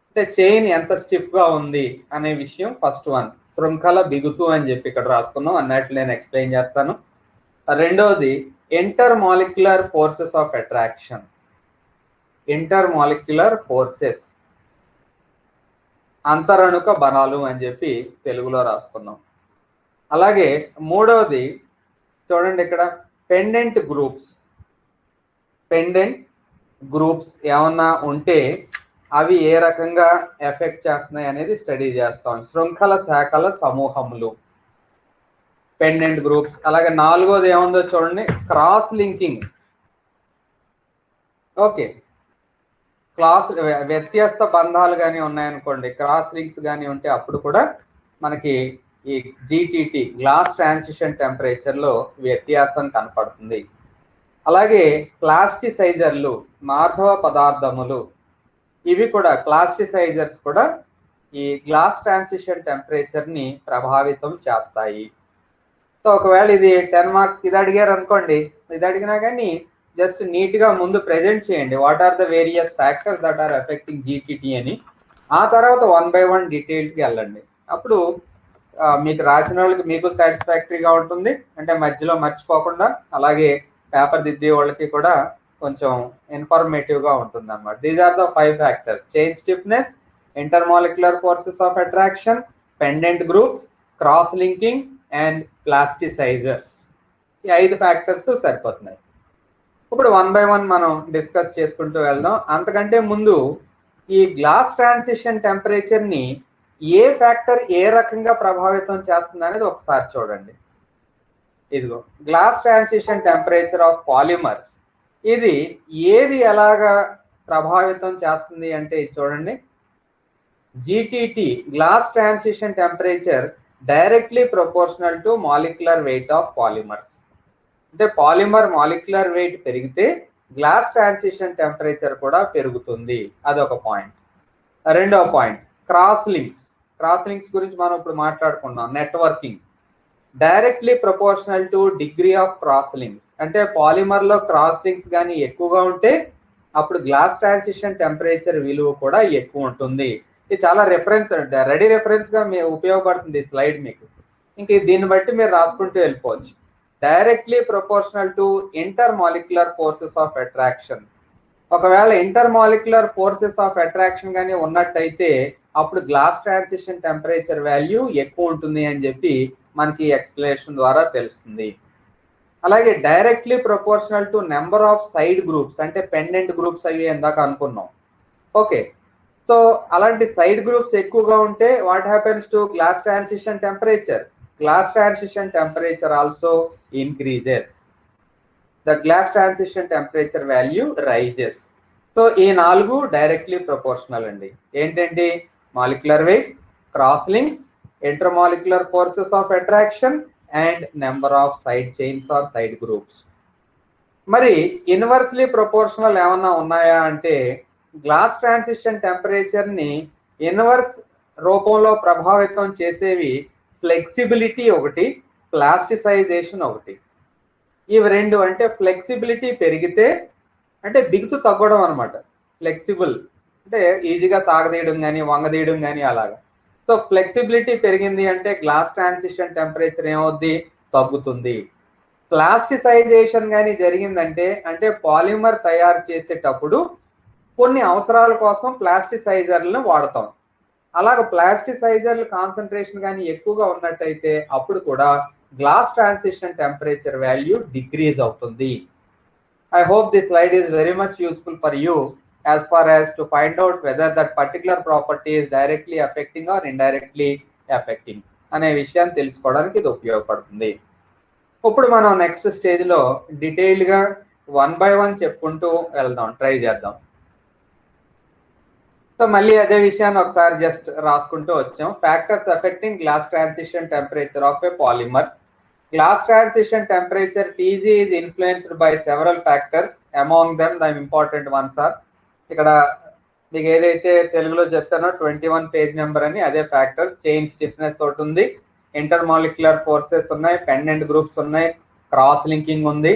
అంటే చైన్ ఎంత స్టిఫ్ గా ఉంది అనే విషయం ఫస్ట్ వన్. శృంఖల బిగుతు అని చెప్పి ఇక్కడ రాసుకున్నాం, అన్నట్లు నేను ఎక్స్ప్లెయిన్ చేస్తాను. రెండవది inter molecular forces of attraction, inter molecular forces, అంతరణుక బలాలు అని చెప్పి తెలుగులో రాసుకున్నాం. అలాగే మూడవది చూడండి ఇక్కడ పెండెంట్ గ్రూప్స్, పెండెంట్ గ్రూప్స్ ఏమన్నా ఉంటే అవి ఏ రకంగా ఎఫెక్ట్ చేస్తున్నాయి అనేది స్టడీ చేస్తాం. శృంఖల శాఖల సమూహములు, పెండెంట్ గ్రూప్స్. అలాగే నాలుగోది ఏముందో చూడండి, క్రాస్ లింకింగ్. ఓకే, వ్యత్యస్త బంధాలు కానీ ఉన్నాయనుకోండి, క్రాస్ లింక్స్ కానీ ఉంటే అప్పుడు కూడా మనకి ఈ జిటిటి గ్లాస్ ట్రాన్సిషన్ టెంపరేచర్ లో వ్యత్యాసం కనపడుతుంది. అలాగే ప్లాస్టిసైజర్లు, మార్ధవ పదార్థములు, ఇవి కూడా ప్లాస్టిసైజర్స్ కూడా ఈ గ్లాస్ ట్రాన్సిషన్ టెంపరేచర్ ని ప్రభావితం చేస్తాయి. సో ఒకవేళ ఇది 10 మార్క్స్ ఇది అడిగారు అనుకోండి, ఇది అడిగినా కానీ జస్ట్ నీట్ గా ముందు ప్రెజెంట్ చేయండి, what are the various factors that are affecting GTT అని. ఆ తర్వాత 1 by 1 డీటెయిల్స్కి వెళ్ళండి. అప్పుడు మీకు రాసిన వాళ్ళకి మీకు సాటిస్ఫాక్టరీగా ఉంటుంది, అంటే మధ్యలో మర్చిపోకుండా. అలాగే పేపర్ దిద్దే వాళ్ళకి కూడా కొంచెం ఇన్ఫర్మేటివ్ గా ఉంటుంది అన్నమాట. These are the 5 factors: chain stiffness, intermolecular forces of attraction, pendent groups, cross linking and plasticizers. ఈ 5 ఫ్యాక్టర్స్ సరిపోతున్నాయి. ఇప్పుడు 1 by 1 మనం డిస్కస్ చేసుకుంటూ వెళ్దాం. అంతకంటే ముందు ఈ గ్లాస్ ట్రాన్సిషన్ టెంపరేచర్ ని ఏ ఫ్యాక్టర్ ఏ రకంగా ప్రభావితం చేస్తుంది అనేది ఒకసారి చూడండి. ఇదిగో glass transition temperature of polymers, ఇది ఏది ఎలాగా ప్రభావితం చేస్తుంది అంటే ఇది చూడండి, GTT glass transition temperature directly proportional to molecular weight of polymers. అంటే పాలిమర్ మాలిక్యులర్ వెయిట్ పెరిగితే గ్లాస్ ట్రాన్సిషన్ టెంపరేచర్ కూడా పెరుగుతుంది. అదొక పాయింట్. రెండవ point, cross links. Cross links గురించి మనం ఇప్పుడు మాట్లాడుకున్నాం. Networking directly proportional to degree of cross links. అంటే పాలిమర్ లో క్రాస్ లింక్స్ కానీ ఎక్కువగా ఉంటే అప్పుడు గ్లాస్ ట్రాన్సిషన్ టెంపరేచర్ విలువ కూడా ఎక్కువ ఉంటుంది. ఇది చాలా రెఫరెన్స్, రెడీ రెఫరెన్స్ గా ఉపయోగపడుతుంది ఈ స్లైడ్ మీకు. ఇంక దీన్ని బట్టి మీరు రాసుకుంటూ వెళ్ళిపోవచ్చు. Directly proportional to intermolecular forces of attraction. ఒకవేళ ఇంటర్మాలిక్యులర్ ఫోర్సెస్ ఆఫ్ అట్రాక్షన్ కానీ ఉన్నట్టయితే అప్పుడు గ్లాస్ ట్రాన్సిషన్ టెంపరేచర్ వాల్యూ ఎక్కువ ఉంటుంది అని చెప్పి మనకి ఎక్స్ప్లెనేషన్ ద్వారా తెలుస్తుంది. అలాగే directly proportional to number of side groups, అంటే పెండెంట్ గ్రూప్స్ అవి ఇందాక అనుకున్నాం. ఓకే, సో అలాంటి సైడ్ గ్రూప్స్ ఎక్కువగా ఉంటే what happens to glass transition temperature? Glass transition temperature also increases. The glass transition temperature value rises. So ఈ 4 directly proportional అండి. ఏంటంటే molecular weight, cross links, intermolecular forces of attraction and number of side chains or side groups. మరి inversely proportional ఏమన్నా ఉన్నాయా అంటే, glass transition temperature ని inverse రూపంలో ప్రభావితం చేసేవి ఫ్లెక్సిబిలిటీ ఒకటి, ప్లాస్టిసైజేషన్ ఒకటి. ఇవి రెండు, అంటే ఫ్లెక్సిబిలిటీ పెరిగితే అంటే బిగుతు తగ్గడం అనమాట. ఫ్లెక్సిబుల్ అంటే ఈజీగా సాగదీయడం కానీ వంగదీయడం కానీ అలాగా. సో ఫ్లెక్సిబిలిటీ పెరిగింది అంటే గ్లాస్ ట్రాన్సిషన్ టెంపరేచర్ ఏమవుద్ది? తగ్గుతుంది. ప్లాస్టిసైజేషన్ కానీ జరిగిందంటే, అంటే పాలిమర్ తయారు చేసేటప్పుడు కొన్ని అవసరాల కోసం ప్లాస్టిసైజర్లను వాడతాం. అలాగ ప్లాస్టిసైజర్లు కాన్సన్ట్రేషన్ కానీ ఎక్కువగా ఉన్నట్టయితే అప్పుడు కూడా glass transition temperature value decrease అవుతుంది. I hope this slide is very much useful for you as far as to find out whether that particular property is directly affecting or indirectly affecting అనే విషయాన్ని తెలుసుకోవడానికి ఇది ఉపయోగపడుతుంది. ఇప్పుడు మనం next stage లో detail గా 1 by 1 చెప్పుకుంటూ వెళ్దాం, ట్రై చేద్దాం. సో మళ్ళీ అదే విషయాన్ని ఒకసారి జస్ట్ రాసుకుంటూ వచ్చాం. Factors affecting glass transition temperature of A polymer. Glass transition temperature Tg is influenced by several factors. Among them the important ones are, ఇక్కడ మీకు ఏదైతే తెలుగులో చెప్తానో 21 పేజ్ నెంబర్ అని, అదే ఫ్యాక్టర్స్. చైన్ స్టిఫ్నెస్ ఒకటి ఉంది, ఇంటర్మాలిక్యులర్ ఫోర్సెస్ ఉన్నాయి, పెండెంట్ గ్రూప్స్ ఉన్నాయి, క్రాస్ లింకింగ్ ఉంది,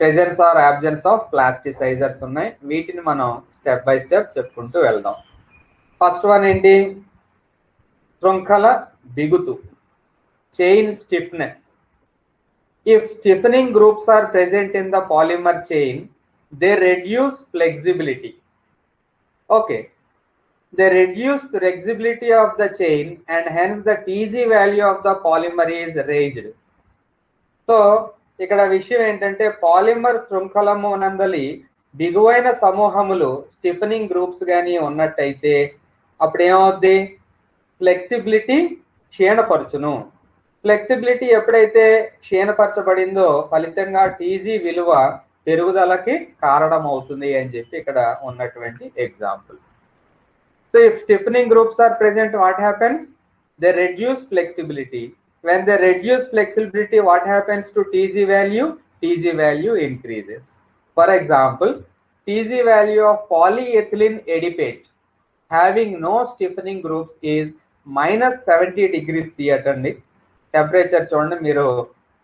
ప్రెజెన్స్ ఆర్ అబ్సెన్స్ ఆఫ్ ప్లాస్టిసైజర్స్ ఉన్నాయి. వీటిని మనం స్టెప్ బై స్టెప్ చెప్పుకుంటూ వెళ్దాం. ఫస్ట్ వన్ ఏంటి? శృంఖల బిగుతు, chain stiffness. If stiffening groups are present in the polymer chain, they reduce flexibility. Okay, they reduce the flexibility of the chain and hence the Tg value of the polymer is raised. So ఇక్కడ విషయం ఏంటంటే, polymer శృంఖలము నందలి బిగువైన సమూహములు స్టిఫెనింగ్ groups కానీ ఉన్నట్టయితే అప్పుడు ఏమవుద్ది? Flexibility క్షీణపరచును. Flexibility ఎప్పుడైతే క్షీణపరచబడిందో ఫలితంగా TG విలువ పెరుగుదలకి కారణం అవుతుంది అని చెప్పి ఇక్కడ ఉన్నటువంటి example. So if stiffening groups are present, what happens? They reduce flexibility. When they reduce flexibility, what happens to TG value? TG value increases. For example, TG value of polyethylene adipate having no stiffening groups is minus 70 degrees C అటండి. Temperature చూడండి, మీరు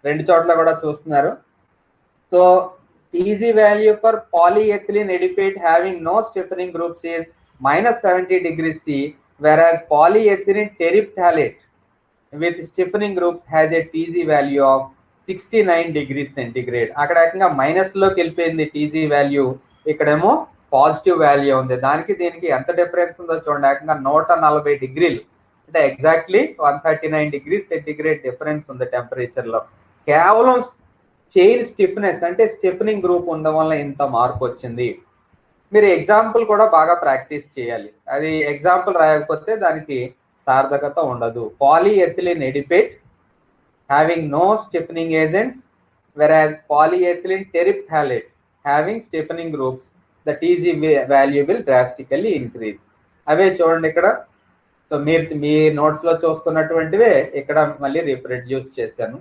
రెండు చోట్ల కూడా చూస్తున్నారు. So TG value for polyethylene adipate having no stiffening groups is minus 70 degrees C, whereas polyethylene terephthalate with stiffening groups has a TG value of 69 degrees centigrade. అక్కడ ఏకంగా minus లోకి వెళ్ళిపోయింది టీజీ వాల్యూ, ఇక్కడేమో పాజిటివ్ వాల్యూ ఉంది. దానికి దీనికి ఎంత difference ఉందో చూడండి, ఏకంగా 140 డిగ్రీలు, అంటే ఎగ్జాక్ట్లీ 139 డిగ్రీస్ సెంటిగ్రేడ్ డిఫరెన్స్ ఉంది టెంపరేచర్ లో. కేవలం చైన్ స్టిఫ్నెస్ అంటే స్టిఫెనింగ్ గ్రూప్ ఉండడం వల్ల ఇంత మార్పు వచ్చింది. మీరు ఎగ్జాంపుల్ కూడా బాగా ప్రాక్టీస్ చేయాలి, అది ఎగ్జాంపుల్ రాయకపోతే దానికి సార్థకత ఉండదు. Polyethylene adipate having no stiffening agents, whereas polyethylene terephthalate having stiffening groups, the TG value will drastically increase. అవే చూడండి ఇక్కడ. సో మీరు మీ నోట్స్ లో చూస్తున్నటువంటివే ఇక్కడ మళ్ళీ రీప్రొడ్యూస్ చేశాను.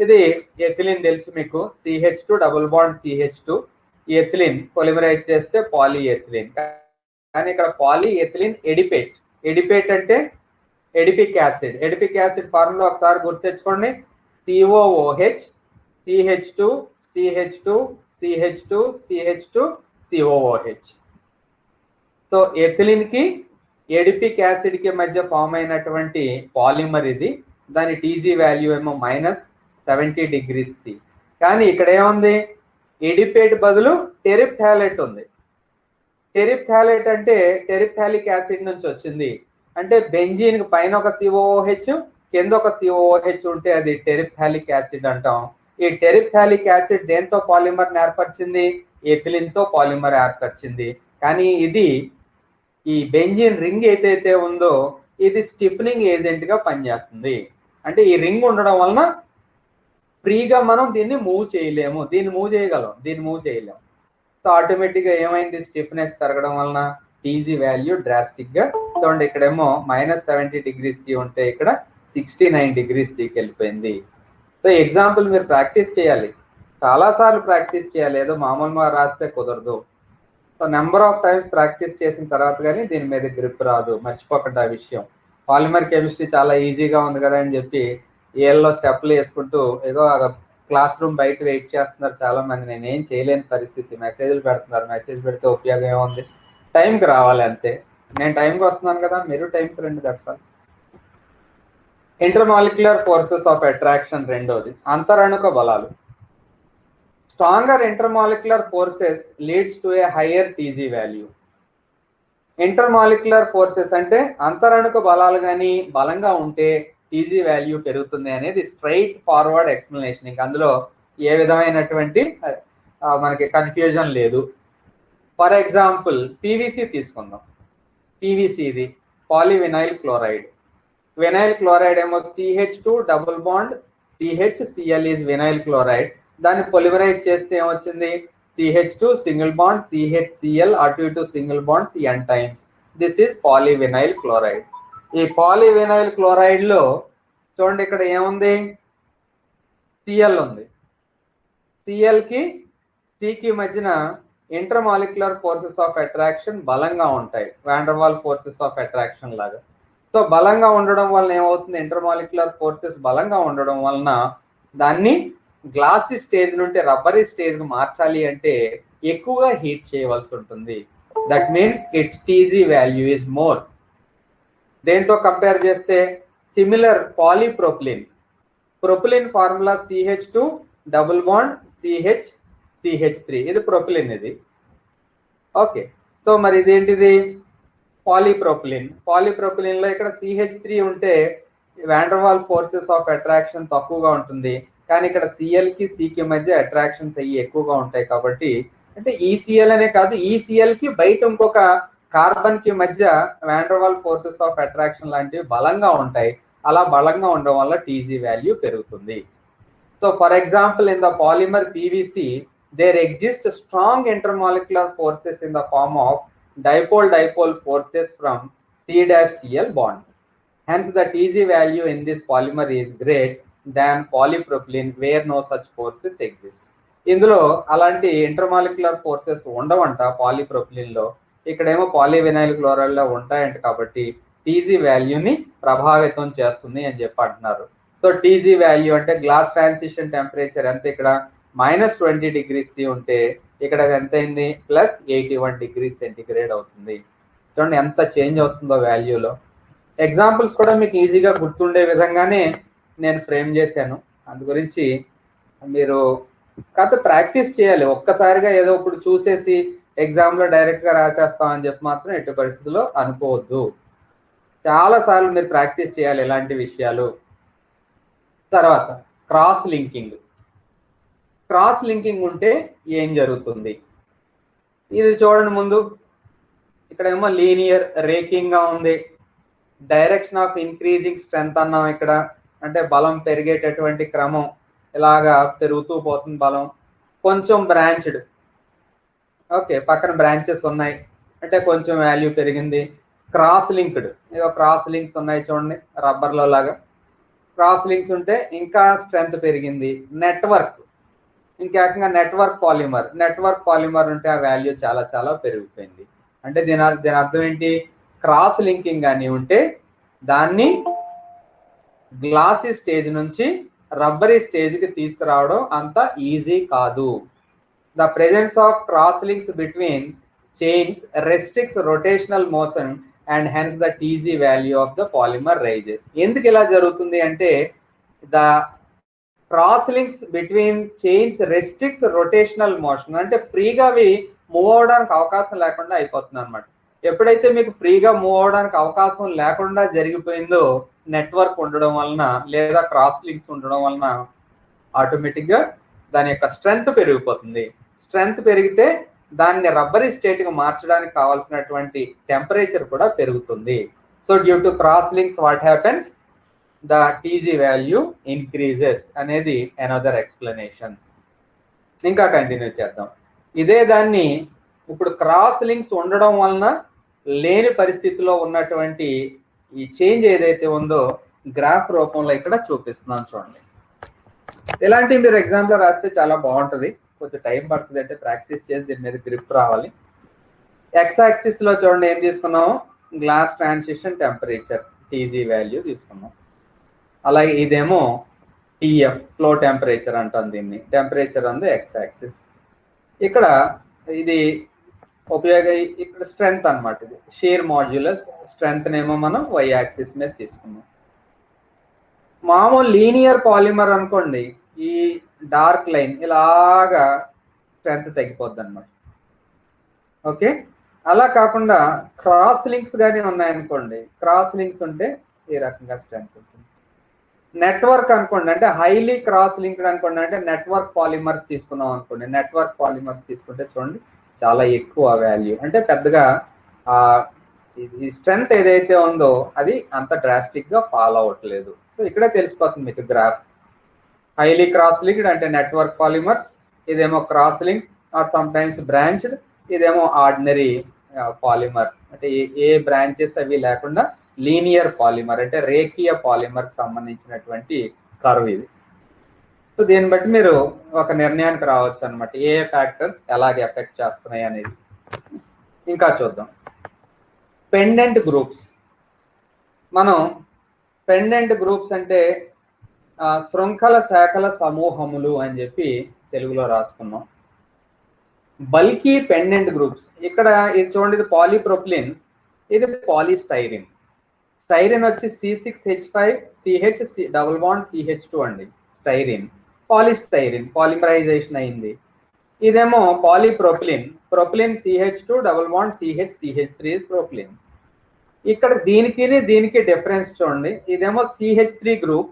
ఇది ఎథిలిన్ తెలుసు మీకు, CH2 డబుల్ బాండ్ CH2, ఈ ఎథిలిన్ పొలిమరైజ్ చేస్తే పాలీఎథిలిన్. కానీ ఇక్కడ పాలీఎథిలిన్ ఎడిపేట్. ఎడిపేట్ అంటే adipic acid. Adipic acid formula ఒకసారి గుర్తు తెచ్చుకోండి, COOH CH2 CH2 CH2 CH2 COOH. So ethylene కి ఎడిపిక్ యాసిడ్ కి మధ్య ఫామ్ అయినటువంటి పాలిమర్ ఇది. దాని టీజీ వాల్యూ ఏమో మైనస్ 70 డిగ్రీస్ C. కానీ ఇక్కడ ఏముంది, ఎడిపేట్ బదులు టెరిప్థాలేట్ ఉంది. టెరిప్థాలేట్ అంటే టెరిప్థాలిక్ యాసిడ్ నుంచి వచ్చింది. అంటే బెంజీన్ పైన ఒక COOH కింద ఒక COOH ఉంటే అది టెరిప్థాలిక్ యాసిడ్ అంటాం. ఈ టెరిప్థాలిక్ యాసిడ్ దేంతో పాలిమర్ ఏర్పరిచింది? ఎథిలిన్ తో పాలిమర్ ఏర్పరిచింది. కానీ ఇది ఈ బెంజీన్ రింగ్ ఏదైతే ఉందో ఇది స్టిఫెనింగ్ ఏజెంట్ గా పనిచేస్తుంది. అంటే ఈ రింగ్ ఉండడం వలన ఫ్రీగా మనం దీన్ని మూవ్ చేయలేము, దీన్ని మూవ్ చేయగలం, దీన్ని మూవ్ చేయలేము. సో ఆటోమేటిక్ గా ఏమైంది, స్టిఫ్నెస్ పెరగడం వలన టీజీ వాల్యూ డ్రాస్టిక్ గా చూడండి, ఇక్కడేమో మైనస్ 70 డిగ్రీస్ C ఉంటే ఇక్కడ 69 డిగ్రీస్ Cకి వెళ్ళిపోయింది. సో ఎగ్జాంపుల్ మీరు ప్రాక్టీస్ చేయాలి, చాలా సార్లు ప్రాక్టీస్ చేయాలి, ఏదో మామూలుగా రాస్తే కుదరదు. So number of times practice చేసిన తర్వాత కానీ దీని మీద గ్రిప్ రాదు, మర్చిపోకండి ఆ విషయం. పాలిమర్ కెమిస్ట్రీ చాలా ఈజీగా ఉంది కదా అని చెప్పి ఏళ్ళలో స్టెప్లు వేసుకుంటూ ఏదో క్లాస్ రూమ్ బయట వెయిట్ చేస్తున్నారు చాలా మంది. నేను ఏం చేయలేని పరిస్థితి, మెసేజ్లు పెడుతున్నారు, మెసేజ్ పెడితే ఉపయోగం ఏముంది, టైంకి రావాలి అంతే. నేను టైంకి వస్తున్నాను కదా, మీరు టైంకి రండి. That's all. Intermolecular forces of attraction రెండోది, అంతరణుక బలాలు. Stronger intermolecular forces leads to A higher TG value. Intermolecular forces అంటే అంతరణుక బలాలు కానీ బలంగా ఉంటే టీజీ వాల్యూ పెరుగుతుంది అనేది స్ట్రైట్ ఫార్వర్డ్ ఎక్స్ప్లెనేషన్. ఇంకా అందులో ఏ విధమైనటువంటి మనకి కన్ఫ్యూజన్ లేదు. ఫర్ ఎగ్జాంపుల్ పీవీసీ తీసుకుందాం. పీవీసీ ఇది పాలివినైల్ క్లోరైడ్. వినైల్ క్లోరైడ్ ఏమో CH2 double bond CHCl is vinyl chloride. దాన్ని పొలిమరైజ్ చేస్తే ఏమొచ్చింది, CH2 సింగిల్ బాండ్ CHCl అటు ఇటు single bonds n times. This is polyvinyl chloride. ఈ పాలివినైల్ క్లోరైడ్ లో చూడండి ఇక్కడ ఏముంది, Cl ఉంది. Cl కి C కి మధ్యన ఇంటర్మాలిక్యులర్ ఫోర్సెస్ ఆఫ్ అట్రాక్షన్ బలంగా ఉంటాయి, వాండర్వాల్ ఫోర్సెస్ ఆఫ్ అట్రాక్షన్ లాగా. సో బలంగా ఉండడం వలన ఏమవుతుంది, ఇంటర్మాలిక్యులర్ ఫోర్సెస్ బలంగా ఉండడం వలన దాన్ని గ్లాసీ స్టేజ్ నుండి రబ్బరీ స్టేజ్ కు మార్చాలి అంటే ఎక్కువగా హీట్ చేయవలసి ఉంటుంది. That means its TG value is more. దేంతో కంపేర్ చేస్తే similar polypropylene. Propylene formula CH2 double bond CH3. ఇది ప్రొపిలిన్ ఇది. ఓకే, సో మరి ఇదేంటిది పాలీప్రొపిలిన్. పాలీప్రొపిలిన్ లో ఇక్కడ CH3 ఉంటే వాండర్వాల్ ఫోర్సెస్ ఆఫ్ అట్రాక్షన్ తక్కువగా ఉంటుంది, కానీ ఇక్కడ Cl కి C కి మధ్య అట్రాక్షన్స్ అయ్యి ఎక్కువగా ఉంటాయి. కాబట్టి అంటే ECl అనే కాదు, ECl కి బయట ఇంకొక కార్బన్ కి మధ్య వాండర్వాల్ ఫోర్సెస్ ఆఫ్ అట్రాక్షన్ లాంటివి బలంగా ఉంటాయి. అలా బలంగా ఉండడం వల్ల టీజీ వాల్యూ పెరుగుతుంది. So for example in the polymer PVC there exist strong intermolecular forces in the form of dipole-dipole forces from C-Cl bond. Hence the Tg value in this polymer is great than polypropylene where no such forces exist. ఇందులో అలాంటి intermolecular forces ఉండవంట పాలీప్రొపిలిన్ లో, ఇక్కడేమో polyvinyl chloride లో ఉంటాయంట. కాబట్టి TG వాల్యూని ప్రభావితం చేస్తుంది అని చెప్పి అంటున్నారు. సో టీజీ వాల్యూ అంటే గ్లాస్ ట్రాన్సిషన్ టెంపరేచర్ ఎంత, ఇక్కడ -20 degrees C ఉంటే ఇక్కడ ఎంత అయింది +81 degrees సెంటిగ్రేడ్ అవుతుంది. చూడండి ఎంత చేంజ్ వస్తుందో వాల్యూలో. ఎగ్జాంపుల్స్ కూడా మీకు ఈజీగా గుర్తుండే విధంగానే నేను ఫ్రేమ్ చేశాను. అందు గురించి మీరు కాకపోతే ప్రాక్టీస్ చేయాలి. ఒక్కసారిగా ఏదో ఇప్పుడు చూసేసి ఎగ్జామ్లో డైరెక్ట్గా రాసేస్తామని చెప్పి మాత్రం ఎట్టి పరిస్థితుల్లో అనుకోవద్దు. చాలాసార్లు మీరు ప్రాక్టీస్ చేయాలి ఇలాంటి విషయాలు. తర్వాత క్రాస్ లింకింగ్. క్రాస్ లింకింగ్ ఉంటే ఏం జరుగుతుంది ఇది చూడండి. ముందు ఇక్కడేమో లీనియర్ రేకింగ్ గా ఉంది. డైరెక్షన్ ఆఫ్ ఇంక్రీజింగ్ స్ట్రెంత్ అన్నాం ఇక్కడ, అంటే బలం పెరిగేటటువంటి క్రమం ఇలాగా పెరుగుతూ పోతుంది బలం. కొంచెం బ్రాంచ్డ్, ఓకే పక్కన బ్రాంచెస్ ఉన్నాయి అంటే కొంచెం వాల్యూ పెరిగింది. క్రాస్ లింక్డ్, ఏదో క్రాస్ లింక్స్ ఉన్నాయి చూడండి రబ్బర్లో లాగా. క్రాస్ లింక్స్ ఉంటే ఇంకా స్ట్రెంత్ పెరిగింది. నెట్వర్క్, ఇంకేకంగా నెట్వర్క్ పాలిమర్ ఉంటే ఆ వాల్యూ చాలా చాలా పెరిగిపోయింది. అంటే దీని అర్థం ఏంటి, క్రాస్ లింకింగ్ అని ఉంటే దాన్ని గ్లాసీ స్టేజ్ నుంచి రబ్బరీ స్టేజ్కి తీసుకురావడం అంత ఈజీ కాదు. The presence of cross links between chains restricts rotational motion and hence the TG value of the polymer rises. ఎందుకు ఇలా జరుగుతుంది అంటే the cross links between chains restricts rotational motion, అంటే ఫ్రీగా అవి మూవ్ అవడానికి అవకాశం లేకుండా అయిపోతుంది అనమాట. ఎప్పుడైతే మీకు ఫ్రీగా మూవ్ అవడానికి అవకాశం లేకుండా జరిగిపోయిందో నెట్వర్క్ ఉండడం వలన లేదా క్రాస్ లింక్స్ ఉండడం వలన ఆటోమేటిక్గా దాని యొక్క స్ట్రెంగ్త్ పెరిగిపోతుంది. స్ట్రెంగ్త్ పెరిగితే దాన్ని రబ్బరీ స్టేట్గా మార్చడానికి కావాల్సినటువంటి టెంపరేచర్ కూడా పెరుగుతుంది. So due to cross links what happens, the TG value increases అనేది అనదర్ ఎక్స్ప్లెనేషన్. ఇంకా కంటిన్యూ చేద్దాం. ఇదే దాన్ని ఇప్పుడు క్రాస్ లింక్స్ ఉండడం వలన లేని పరిస్థితిలో ఉన్నటువంటి ఈ చేంజ్ ఏదైతే ఉందో గ్రాఫ్ రూపంలో ఇక్కడ చూపిస్తున్నాను చూడండి. ఇలాంటివి మీరు ఎగ్జామ్లో రాస్తే చాలా బాగుంటుంది. కొంచెం టైం పడుతుంది, అంటే ప్రాక్టీస్ చేసి దీని మీద గ్రిప్ రావాలి. ఎక్స్ యాక్సిస్ లో చూడండి ఏం తీసుకున్నాము, glass transition temperature TG value తీసుకున్నాం. అలాగే ఇదేమో టీఎఫ్ ఫ్లో టెంపరేచర్ అంటాం దీన్ని, టెంపరేచర్ అంది ఎక్స్ యాక్సిస్. ఇక్కడ ఇది ఇక్కడ స్ట్రెంగ్త్ అనమాట, ఇది షీర్ మాడ్యులస్ స్ట్రెంగ్త్ ఏమో మనం వై యాక్సిస్ మీద తీసుకున్నాం. మామూలు లీనియర్ పాలిమర్ అనుకోండి, ఈ డార్క్ లైన్ ఇలాగా స్ట్రెంగ్త్ తగ్గిపోద్ది అనమాట. ఓకే, అలా కాకుండా క్రాస్ లింక్స్ కానీ ఉన్నాయనుకోండి, క్రాస్ లింక్స్ ఉంటే ఈ రకంగా స్ట్రెంగ్త్ ఉంటుంది. నెట్వర్క్ అనుకోండి, అంటే హైలీ క్రాస్ లింక్డ్ అనుకోండి, అంటే నెట్వర్క్ పాలిమర్స్ తీసుకున్నాం అనుకోండి. నెట్వర్క్ పాలిమర్స్ తీసుకుంటే చూడండి చాలా ఎక్కువ వాల్యూ, అంటే పెద్దగా ఈ స్ట్రెంగ్త్ ఏదైతే ఉందో అది అంత డ్రాస్టిక్ గా ఫాలో అవ్వట్లేదు. సో ఇక్కడే తెలిసిపోతుంది మీకు గ్రాఫ్. హైలీ క్రాస్ లింక్డ్ అంటే నెట్వర్క్ పాలిమర్స్, ఇదేమో cross link or some times branched, ఇదేమో ఆర్డినరీ పాలిమర్, అంటే ఏ బ్రాంచెస్ అవి లేకుండా లీనియర్ పాలిమర్, అంటే రేఖీయ పాలిమర్ సంబంధించినటువంటి కర్వ్ ఇది. సో దీన్ని బట్టి మీరు ఒక నిర్ణయానికి రావచ్చు అనమాట, ఏ ఫ్యాక్టర్స్ ఎలాగే ఎఫెక్ట్ చేస్తున్నాయి అనేది. ఇంకా చూద్దాం పెండెంట్ గ్రూప్స్. మనం పెండెంట్ గ్రూప్స్ అంటే శృంఖల శాఖల సమూహములు అని చెప్పి తెలుగులో రాసుకున్నాం. బల్కీ పెండెంట్ గ్రూప్స్, ఇక్కడ ఇది చూడండి, ఇది పాలీప్రొపిలిన్, ఇది పాలీస్టైరిన్. స్టైరిన్ వచ్చి C6H5CH డబుల్ బాండ్ CH2 అండి స్టైరిన్. పాలీస్టైరిన్ పాలిమరైజేషన్ అయింది. ఇదేమో polypropylene, propylene CH2 double bond CH3 propylene. ఇక్కడ దీనికి డిఫరెన్స్ చూడండి, ఇదేమో CH3 గ్రూప్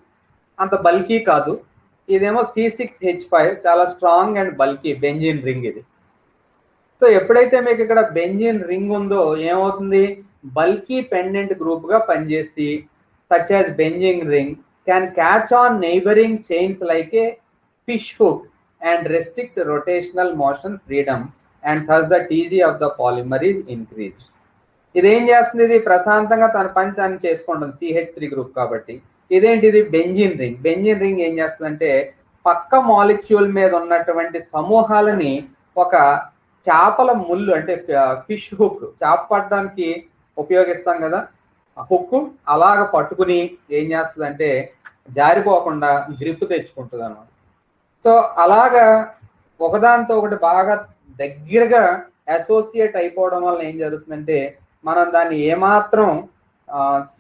అంత బల్కీ కాదు, ఇదేమో C6H5 చాలా strong and bulky benzene ring ఇది. సో ఎప్పుడైతే మీకు ఇక్కడ బెంజీన్ రింగ్ ఉందో ఏమవుతుంది, బల్కీ పెండెంట్ గ్రూప్ గా పనిచేసి such as bending ring can catch on neighboring chains like a fish hook and restrict rotational motion freedom, and thus the TG of the polymer is increased. ఇదేం చేస్తుంది? ఇది ప్రశాంతంగా తన పని తను చేసుకుంటుంది, CH3 గ్రూప్ కాబట్టి. ఇదేంటిది? Benzene ring. బెంజిన్ రింగ్ ఏం చేస్తుందంటే పక్క మాలిక్యూల్ మీద ఉన్నటువంటి సమూహాలని ఒక చేపల ముళ్ళు అంటే ఫిష్ హుక్, చేప పట్టడానికి ఉపయోగిస్తాం కదా, హుక్ అలాగ పట్టుకుని ఏం చేస్తుందంటే జారిపోకుండా గ్రిప్ తెచ్చుకుంటుంది అన్నమాట. సో అలాగా ఒకదానితో ఒకటి బాగా దగ్గరగా అసోసియేట్ అయిపోవడం వల్ల ఏం జరుగుతుందంటే మనం దాన్ని ఏమాత్రం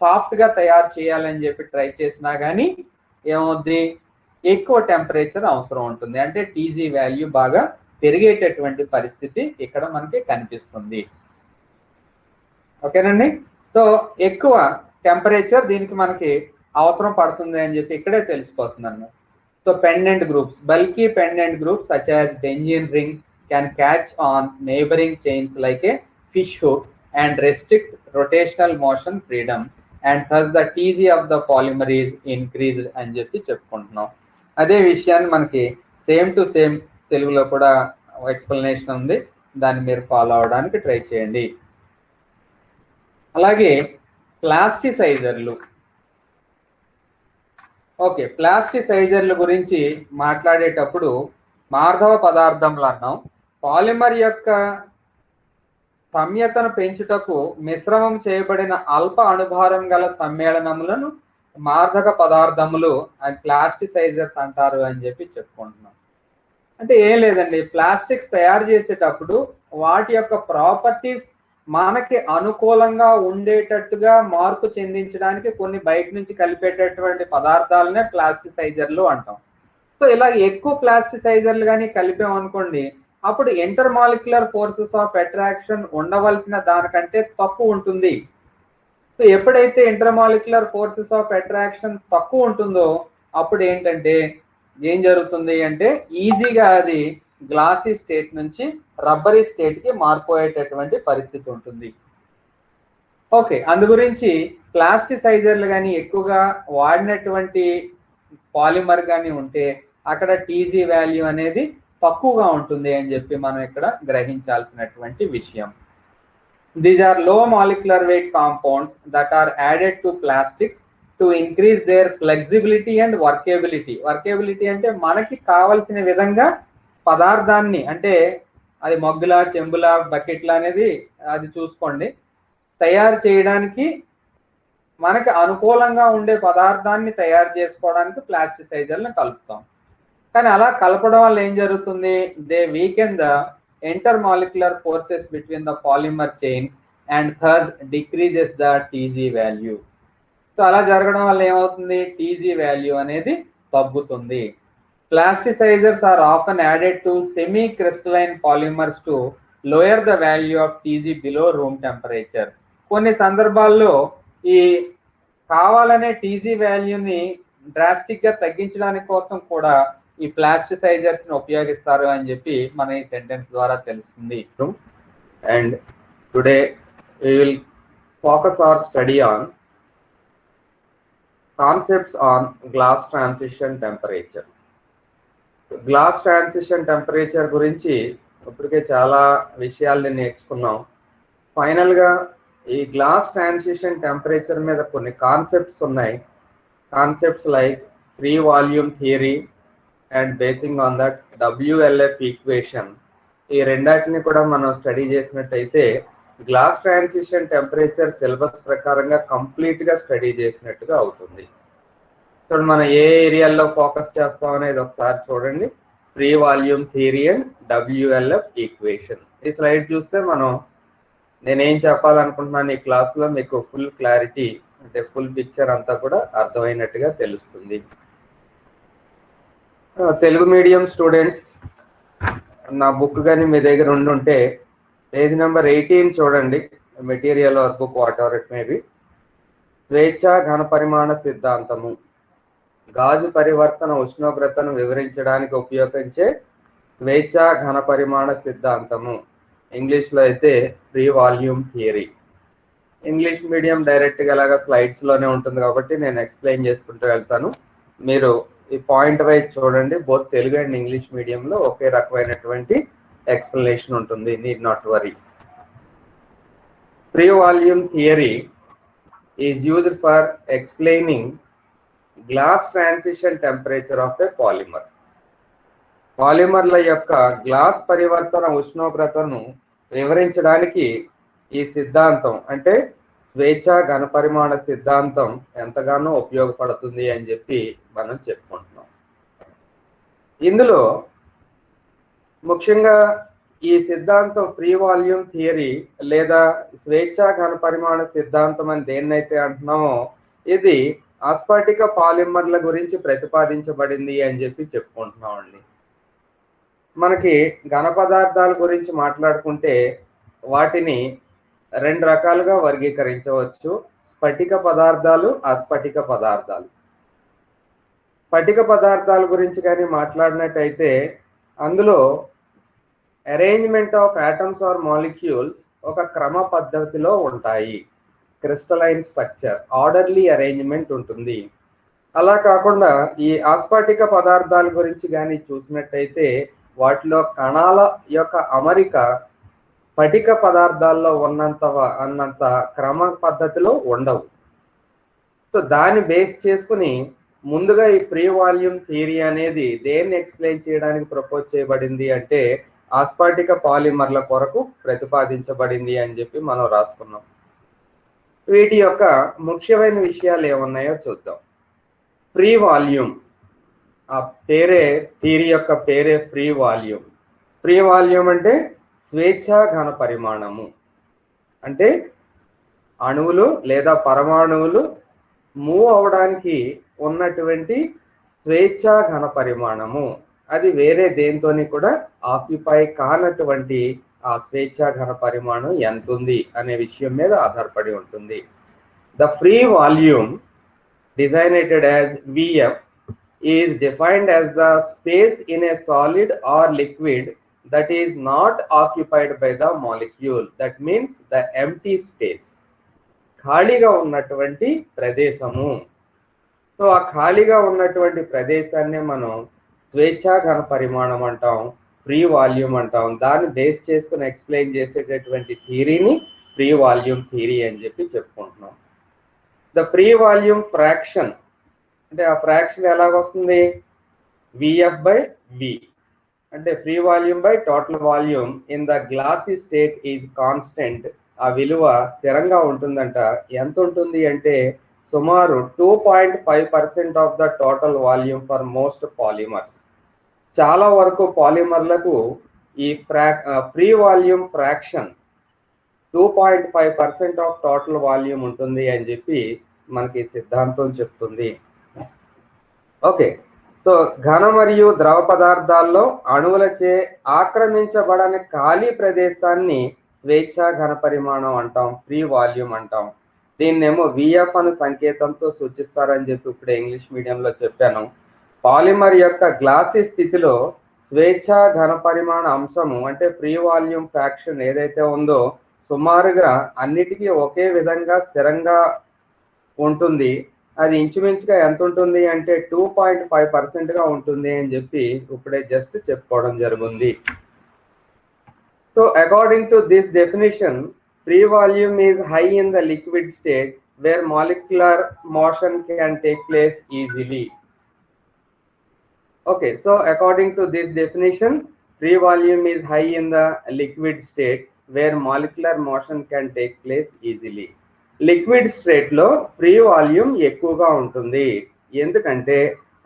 సాఫ్ట్గా తయారు చేయాలని చెప్పి ట్రై చేసినా కానీ ఏమవుద్ది? ఎక్కువ టెంపరేచర్ అవసరం ఉంటుంది. అంటే టీజీ వాల్యూ బాగా పెరిగేటటువంటి పరిస్థితి ఇక్కడ మనకి కనిపిస్తుంది. ఓకేనండి. సో ఎక్కువ టెంపరేచర్ దీనికి మనకి అవసరం పడుతుంది అని చెప్పి ఇక్కడే తెలిసిపోతుంది అన్నమాట. So pendant groups, bulky pendant groups such as benzene ring can catch on neighbouring chains like A fish hook and restrict rotational motion freedom, and thus the TG of the polymer is increased అని చెప్పి చెప్పుకుంటున్నాం. అదే విషయాన్ని మనకి same to same తెలుగులో కూడా explanation ఉంది, దాన్ని మీరు ఫాలో అవడానికి ట్రై చేయండి. అలాగే ప్లాస్టిసైజర్లు. ఓకే, ప్లాస్టిసైజర్ల గురించి మాట్లాడేటప్పుడు మార్ధవ పదార్థంలు అన్నాం. పాలిమర్ యొక్క సమ్యతను పెంచుటకు మిశ్రమం చేయబడిన అల్ప అణుభారం గల సమ్మేళనములను మార్ధక పదార్థములు అండ్ ప్లాస్టిసైజర్స్ అంటారు అని చెప్పి చెప్పుకుంటున్నాం. అంటే ఏం లేదండి, ప్లాస్టిక్స్ తయారు చేసేటప్పుడు వాటి యొక్క ప్రాపర్టీస్ మనకి అనుకూలంగా ఉండేటట్టుగా మార్పు చెందించడానికి కొన్ని బయట నుంచి కలిపేటటువంటి పదార్థాలనే ప్లాస్టిసైజర్లు అంటాం. సో ఇలా ఎక్కువ ప్లాస్టిసైజర్లు కానీ కలిపామనుకోండి, అప్పుడు inter molecular forces of attraction ఉండవలసిన దానికంటే తక్కువ ఉంటుంది. సో ఎప్పుడైతే inter molecular forces of attraction తక్కువ ఉంటుందో అప్పుడు ఏంటంటే ఏం జరుగుతుంది అంటే ఈజీగా అది గ్లాసీ స్టేట్ నుంచి రబ్బరీ స్టేట్ కి మారిపోయేటటువంటి పరిస్థితి ఉంటుంది. ఓకే, అందు గురించి ప్లాస్టిసైజర్లు కానీ ఎక్కువగా వాడినటువంటి పాలిమర్ కానీ ఉంటే అక్కడ టీజీ వాల్యూ అనేది తక్కువగా ఉంటుంది అని చెప్పి మనం ఇక్కడ గ్రహించాల్సినటువంటి విషయం. These are low molecular weight compounds that are added to plastics to increase their flexibility and workability. Workability అంటే మనకి కావలసిన విధంగా పదార్థాన్ని, అంటే అది మగ్గులా చెంబులా బకెట్లా అనేది అది చూసుకోండి, తయారు చేయడానికి మనకి అనుకూలంగా ఉండే పదార్థాన్ని తయారు చేసుకోవడానికి ప్లాస్టిసైజర్లను కలుపుతాం. కానీ అలా కలపడం వల్ల ఏం జరుగుతుంది? They weaken the intermolecular forces between the polymer chains and thus decreases the TG value. So అలా జరగడం వల్ల ఏమవుతుంది? టీజీ వాల్యూ అనేది తగ్గుతుంది. Plasticizers are often added to semi crystalline polymers to lower the value of TG below room temperature. కొన్ని సందర్భాల్లో ఈ కావాలనే టీజీ వాల్యూని డ్రాస్టిక్ గా తగ్గించడానికి కోసం కూడా ఈ ప్లాస్టిసైజర్స్ ని ఉపయోగిస్తారు అని చెప్పి మన ఈ సెంటెన్స్ ద్వారా తెలుస్తుంది. And today we will focus our study on concepts on glass transition temperature. Glass transition temperature గురించి ఇప్పటికే చాలా విషయాల్ని నేర్చుకున్నాం. ఫైనల్గా ఈ గ్లాస్ ట్రాన్సిషన్ టెంపరేచర్ మీద కొన్ని కాన్సెప్ట్స్ ఉన్నాయి. Concepts like free volume theory and basing on that WLF equation. ఈ రెండాటిని కూడా మనం స్టడీ చేసినట్టయితే గ్లాస్ ట్రాన్సిషన్ టెంపరేచర్ సిలబస్ ప్రకారంగా కంప్లీట్గా స్టడీ చేసినట్టుగా అవుతుంది. సో మనం ఏ ఏరియాల్లో ఫోకస్ చేస్తాం అనేది ఒకసారి చూడండి. Free volume theory and WLF equation. ఈ స్లైడ్ చూస్తే మనం నేనేం చెప్పాలనుకుంటున్నాను ఈ క్లాస్లో మీకు ఫుల్ క్లారిటీ, అంటే ఫుల్ పిక్చర్ అంతా కూడా అర్థమైనట్టుగా తెలుస్తుంది. తెలుగు మీడియం స్టూడెంట్స్, నా బుక్ కానీ మీ దగ్గర ఉండుంటే పేజ్ నెంబర్ 18 చూడండి. Material or book what ever it may be. స్వేచ్ఛ ఘనపరిమాణ సిద్ధాంతము, గాజు పరివర్తన ఉష్ణోగ్రతను వివరించడానికి ఉపయోగించే స్వేచ్ఛ ఘనపరిమాణ సిద్ధాంతము, ఇంగ్లీష్లో అయితే free volume theory. English medium డైరెక్ట్గా ఎలాగా స్లైడ్స్లోనే ఉంటుంది కాబట్టి నేను ఎక్స్ప్లెయిన్ చేసుకుంటూ వెళ్తాను. మీరు ఈ పాయింట్ వైజ్ చూడండి. బోత్ తెలుగు అండ్ ఇంగ్లీష్ మీడియంలో ఒకే రకమైనటువంటి ఎక్స్ప్లెనేషన్ ఉంటుంది. Need not worry. Free volume theory is used for explaining glass transition temperature of a polymer. పాలిమర్ల యొక్క గ్లాస్ పరివర్తన ఉష్ణోగ్రతను వివరించడానికి ఈ సిద్ధాంతం అంటే స్వేచ్ఛా ఘనపరిమాణ సిద్ధాంతం ఎంతగానో ఉపయోగపడుతుంది అని చెప్పి మనం చెప్పుకుంటున్నాం. ఇందులో ముఖ్యంగా ఈ సిద్ధాంతం ఫ్రీ వాల్యూమ్ థియరీ లేదా స్వేచ్ఛా ఘనపరిమాణ సిద్ధాంతం అని దేన్నైతే అంటున్నామో ఇది అస్ఫటిక పాలిమర్ల గురించి ప్రతిపాదించబడింది అని చెప్పి చెప్పుకుంటున్నాం అండి. మనకి ఘన పదార్థాల గురించి మాట్లాడుకుంటే వాటిని రెండు రకాలుగా వర్గీకరించవచ్చు. స్ఫటిక పదార్థాలు, అస్ఫటిక పదార్థాలు. స్ఫటిక పదార్థాల గురించి కానీ మాట్లాడినట్టయితే అందులో arrangement of atoms are molecules ఒక క్రమ పద్ధతిలో ఉంటాయి. క్రిస్టలైన్ స్ట్రక్చర్, ఆర్డర్లీ అరేంజ్మెంట్ ఉంటుంది. అలా కాకుండా ఈ అస్ఫటిక పదార్థాల గురించి కానీ చూసినట్టయితే వాటిలో కణాల యొక్క అమరిక స్ఫటిక పదార్థాల్లో అన్నంత క్రమ పద్ధతిలో ఉండవు. సో దాన్ని బేస్ చేసుకుని ముందుగా ఈ ఫ్రీ వాల్యూమ్ థియరీ అనేది దేన్ని ఎక్స్ప్లెయిన్ చేయడానికి ప్రపోజ్ చేయబడింది అంటే అస్ఫటిక పాలిమర్ల కొరకు ప్రతిపాదించబడింది అని చెప్పి మనం రాసుకున్నాం. వీటి యొక్క ముఖ్యమైన విషయాలు ఏమున్నాయో చూద్దాం. ఫ్రీ వాల్యూమ్, ఆ పేరే థియరీ యొక్క పేరే ఫ్రీ వాల్యూమ్. ఫ్రీ వాల్యూమ్ అంటే స్వేచ్ఛా ఘన పరిమాణము. అంటే అణువులు లేదా పరమాణువులు మూవ్ అవడానికి ఉన్నటువంటి స్వేచ్ఛా ఘన పరిమాణము. అది వేరే దేంతోని కూడా ఆక్యుపై కానటువంటి ఆ స్వేచ్ఛా ఘన పరిమాణం ఎంత ఉంది అనే విషయం మీద ఆధారపడి ఉంటుంది. The free volume designated as VF is defined as the space in a solid or liquid that is not occupied by the molecule. That means the empty space. ఖాళీగా ఉన్నటువంటి ప్రదేశము. సో ఆ ఖాళీగా ఉన్నటువంటి ప్రదేశాన్ని మనం స్వేచ్ఛా ఘన పరిమాణం అంటాం, ఫ్రీ వాల్యూమ్ అంటాం. దాన్ని బేస్ చేసుకుని ఎక్స్ప్లెయిన్ చేసేటటువంటి థియరీని ఫ్రీ వాల్యూమ్ థియరీ అని చెప్పి చెప్పుకుంటున్నాం. ద ఫ్రీ వాల్యూమ్ ఫ్రాక్షన్ అంటే ఆ ఫ్రాక్షన్ ఎలాగొస్తుంది? VF/V అంటే free volume by total volume in the glassy state is constant. ఆ విలువ స్థిరంగా ఉంటుందంట. ఎంత ఉంటుంది అంటే సుమారు 2.5% of the total volume for most polymers. చాలా వరకు పాలిమర్లకు ఈ free volume fraction 2.5% of total volume ఉంటుంది అని చెప్పి మనకి సిద్ధాంతం చెప్తుంది. ఓకే, సో ఘన మరియు ద్రవ పదార్థాల్లో అణువులచే ఆక్రమించబడని ఖాళీ ప్రదేశాన్ని స్వేచ్ఛా ఘన పరిమాణం అంటాం, ఫ్రీ వాల్యూమ్ అంటాం. దీన్నేమో VF అనే సంకేతంతో సూచిస్తారని చెప్పి ఇప్పుడే ఇంగ్లీష్ మీడియంలో చెప్పాను. పాలిమర్ యొక్క గ్లాసీ స్థితిలో స్వేచ్ఛా ఘన పరిమాణ అంశము అంటే ఫ్రీ వాల్యూమ్ ఫ్రాక్షన్ ఏదైతే ఉందో సుమారుగా అన్నిటికీ ఒకే విధంగా స్థిరంగా ఉంటుంది. అది ఇంచుమించుగా ఎంత ఉంటుంది అంటే 2.5%గా ఉంటుంది అని చెప్పి ఇప్పుడే జస్ట్ చెప్పుకోవడం జరిగింది. So according to this definition free volume is high in the liquid state where molecular motion can take place easily. Okay, so according to this definition free volume is high in the liquid state where molecular motion can take place easily. Liquid state లో free volume ఎక్కువగా ఉంటుంది. ఎందుకంటే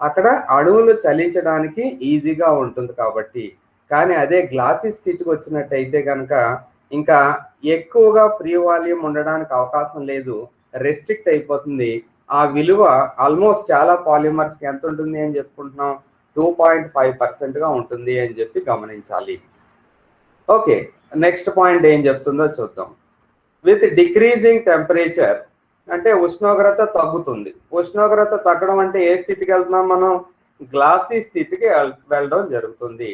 అక్కడ అణువులు చలించడానికి ఈజీగా ఉంటుంది కాబట్టి. కానీ అదే గ్లాసీ స్థితికి వచ్చినట్టయితే కనుక ఇంకా ఎక్కువగా ఫ్రీ వాల్యూమ్ ఉండడానికి అవకాశం లేదు, రెస్ట్రిక్ట్ అయిపోతుంది. ఆ విలువ ఆల్మోస్ట్ చాలా పాలిమర్స్కి ఎంత ఉంటుంది అని చెప్పుకుంటున్నాం? 2.5%గా ఉంటుంది అని చెప్పి గమనించాలి. ఓకే, నెక్స్ట్ పాయింట్ ఏం చెప్తుందో చూద్దాం. విత్ డిక్రీజింగ్ టెంపరేచర్ అంటే ఉష్ణోగ్రత తగ్గుతుంది. ఉష్ణోగ్రత తగ్గడం అంటే ఏ స్థితికి వెళ్తున్నాం మనం? గ్లాసీ స్థితికి వెళ్ళడం జరుగుతుంది.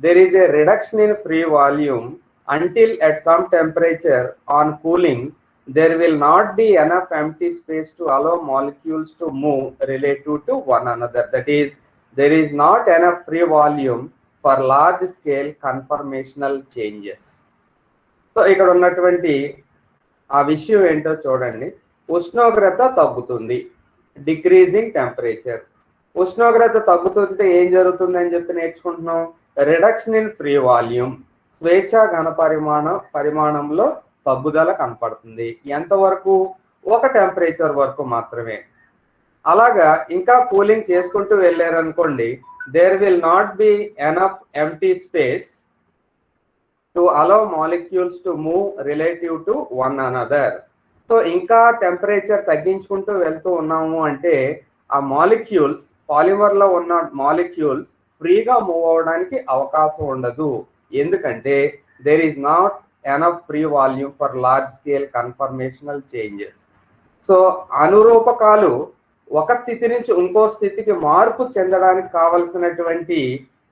there is a reduction in free volume until at some temperature on cooling there will not be enough empty space to allow molecules to move relative to one another. That is, there is not enough free volume for large scale conformational changes. So ఇక్కడ ఉన్నటువంటి ఆ విషయం ఏంటో చూడండి. ఉష్ణోగ్రత తగ్గుతుంది, decreasing temperature. ఉష్ణోగ్రత తగ్గుతుంటే ఏం జరుగుతుందని చెప్పి నేర్చుకుంటున్నాం. రిడక్షన్ ఇన్ ఫ్రీ వాల్యూమ్, స్వేచ్ఛ ఘన పరిమాణంలో తగ్గుదల కనపడుతుంది. ఎంతవరకు? ఒక టెంపరేచర్ వరకు మాత్రమే. అలాగా ఇంకా కూలింగ్ చేసుకుంటూ వెళ్ళారనుకోండి, there will not be enough empty space to allow molecules to move relative to one another. So ఇంకా టెంపరేచర్ తగ్గించుకుంటూ వెళ్తూ ఉన్నాము అంటే ఆ మాలిక్యూల్స్, పాలిమర్లో ఉన్న మాలిక్యూల్స్ ఫ్రీగా మూవ్ అవడానికి అవకాశం ఉండదు. ఎందుకంటే there is not enough free volume for large scale conformational changes. So అనురూపకాలు ఒక స్థితి నుంచి ఇంకో స్థితికి మార్పు చెందడానికి కావలసినటువంటి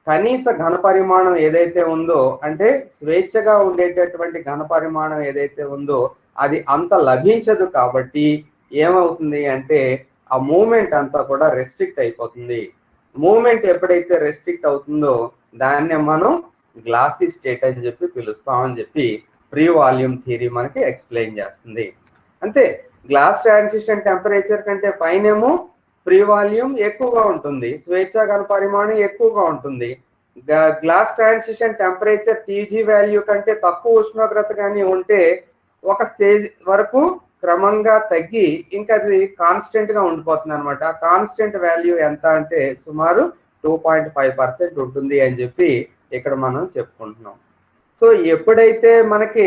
కనీస ఘన పరిమాణం ఏదైతే ఉందో, అంటే స్వేచ్ఛగా ఉండేటటువంటి ఘన పరిమాణం ఏదైతే ఉందో అది అంత లభించదు. కాబట్టి ఏమవుతుంది అంటే ఆ మూమెంట్ అంతా కూడా రెస్ట్రిక్ట్ అయిపోతుంది. మూమెంట్ ఎప్పుడైతే రెస్ట్రిక్ట్ అవుతుందో దాన్నే మనం గ్లాసీ స్టేట్ అని చెప్పి పిలుస్తామని చెప్పి ఫ్రీ వాల్యూమ్ థియరీ మనకి ఎక్స్ప్లెయిన్ చేస్తుంది. అంతే, గ్లాస్ ట్రాన్సిషన్ టెంపరేచర్ కంటే పైనేమో ఫ్రీ వాల్యూమ్ ఎక్కువగా ఉంటుంది, స్వేచ్ఛ ఘన పరిమాణం ఎక్కువగా ఉంటుంది. Glass transition temperature TG value కంటే తక్కువ ఉష్ణోగ్రత కానీ ఉంటే ఒక స్టేజ్ వరకు క్రమంగా తగ్గి ఇంకా అది కాన్స్టెంట్ గా ఉండిపోతుంది అనమాట. కాన్స్టెంట్ వాల్యూ ఎంత అంటే సుమారు 2.5% ఉంటుంది అని చెప్పి ఇక్కడ మనం చెప్పుకుంటున్నాం. సో ఎప్పుడైతే మనకి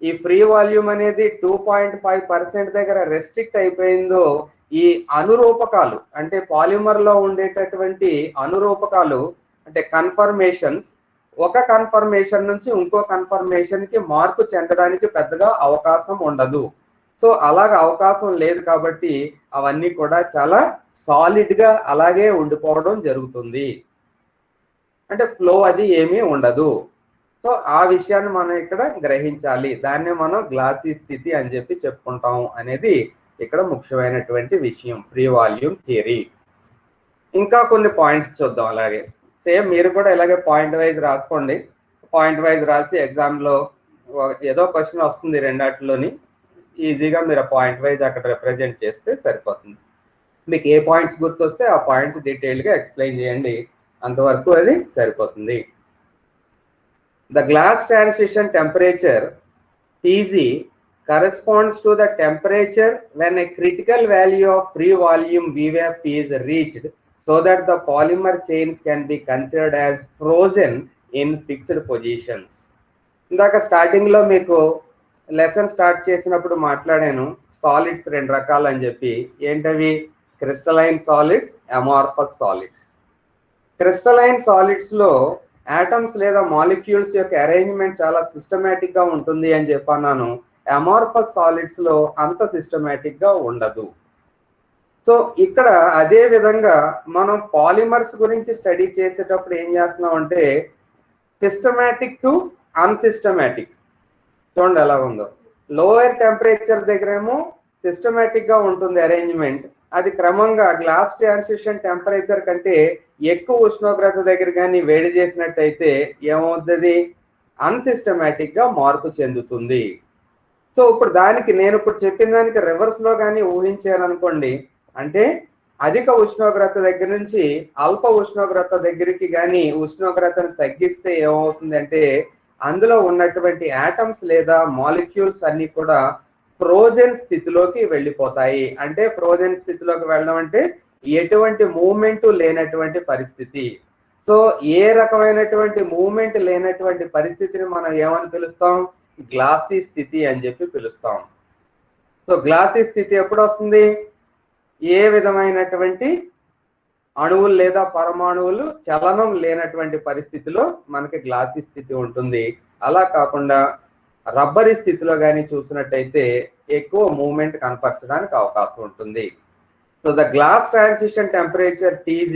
ఈ ఫ్రీ వాల్యూమ్ అనేది 2.5% దగ్గర రెస్ట్రిక్ట్ అయిపోయిందో, ఈ అనురూపకాలు అంటే పాలిమర్ లో ఉండేటటువంటి అనురూపకాలు అంటే కన్ఫర్మేషన్స్, ఒక కన్ఫర్మేషన్ నుంచి ఇంకో కన్ఫర్మేషన్ కి మార్పు చెందడానికి పెద్దగా అవకాశం ఉండదు. సో అలాగ అవకాశం లేదు కాబట్టి అవన్నీ కూడా చాలా సాలిడ్ గా అలాగే ఉండిపోవడం జరుగుతుంది. అంటే ఫ్లో అది ఏమీ ఉండదు. సో ఆ విషయాన్ని మనం ఇక్కడ గ్రహించాలి. దాన్ని మనం గ్లాసీ స్థితి అని చెప్పి చెప్పుకుంటాం అనేది ఇక్కడ ముఖ్యమైనటువంటి విషయం ఫ్రీ వాల్యూమ్ థియరీ. ఇంకా కొన్ని పాయింట్స్ చూద్దాం. అలాగే సేమ్ మీరు కూడా ఇలాగే పాయింట్ వైజ్ రాసుకోండి. పాయింట్ వైజ్ రాసి ఎగ్జామ్లో ఏదో క్వశ్చన్ వస్తుంది రెండాటిలోని, ఈజీగా మీరు ఆ పాయింట్ వైజ్ అక్కడ రిప్రజెంట్ చేస్తే సరిపోతుంది. మీకు ఏ పాయింట్స్ గుర్తొస్తే ఆ పాయింట్స్ డీటెయిల్గా ఎక్స్ప్లెయిన్ చేయండి, అంతవరకు అది సరిపోతుంది. The glass transition temperature Tg corresponds to the temperature when a critical value of free volume VVF is reached, so that the polymer chains can be considered as frozen in fixed positions. ఇందాక starting లో మీకు lesson start చేసినప్పుడు మాట్లాడాను, solids రెండు రకాలు అని చెప్పి. ఏంటవి? Crystalline solids, amorphous solids. Crystalline solids లో ఆటమ్స్ లేదా మాలిక్యూల్స్ యొక్క అరేంజ్మెంట్ చాలా సిస్టమేటిక్ గా ఉంటుంది అని చెప్పన్నాను. అమార్ఫస్ సాలిడ్స్ లో అంత సిస్టమేటిక్ గా ఉండదు. సో ఇక్కడ అదే విధంగా మనం పాలిమర్స్ గురించి స్టడీ చేసేటప్పుడు ఏం చేస్తున్నాం అంటే సిస్టమేటిక్ టు అన్సిస్టమేటిక్. చూడండి ఎలా ఉందో. లోయర్ టెంపరేచర్ దగ్గరేమో సిస్టమేటిక్ గా ఉంటుంది అరేంజ్మెంట్. అది క్రమంగా గ్లాస్ ట్రాన్సిషన్ టెంపరేచర్ కంటే ఎక్కువ ఉష్ణోగ్రత దగ్గర కానీ వేడి చేసినట్టయితే ఏమవుతుంది? అన్సిస్టమేటిక్ గా మార్పు చెందుతుంది. సో ఇప్పుడు దానికి నేను ఇప్పుడు చెప్పిన దానికి రివర్స్ లో కానీ ఊహించారనుకోండి, అంటే అధిక ఉష్ణోగ్రత దగ్గర నుంచి అల్ప ఉష్ణోగ్రత దగ్గరికి కానీ ఉష్ణోగ్రతను తగ్గిస్తే ఏమవుతుంది అంటే అందులో ఉన్నటువంటి ఆటమ్స్ లేదా మాలిక్యూల్స్ అన్ని కూడా ఫ్రోజన్ స్థితిలోకి వెళ్ళిపోతాయి. అంటే ఫ్రోజన్ స్థితిలోకి వెళ్ళడం అంటే ఎటువంటి మూవ్మెంట్ లేనటువంటి పరిస్థితి. సో ఏ రకమైనటువంటి మూవ్మెంట్ లేనటువంటి పరిస్థితిని మనం ఏమని పిలుస్తాం? గ్లాసీ స్థితి అని చెప్పి పిలుస్తాం. సో గ్లాసీ స్థితి ఎప్పుడు వస్తుంది? ఏ విధమైనటువంటి అణువులు లేదా పరమాణువులు చలనం లేనటువంటి పరిస్థితిలో మనకి గ్లాసీ స్థితి ఉంటుంది. అలా కాకుండా రబ్బరీ స్థితిలో కానీ చూసినట్టయితే ఎక్కువ మూవ్మెంట్ కనపరచడానికి అవకాశం ఉంటుంది. So the glass transition temperature Tg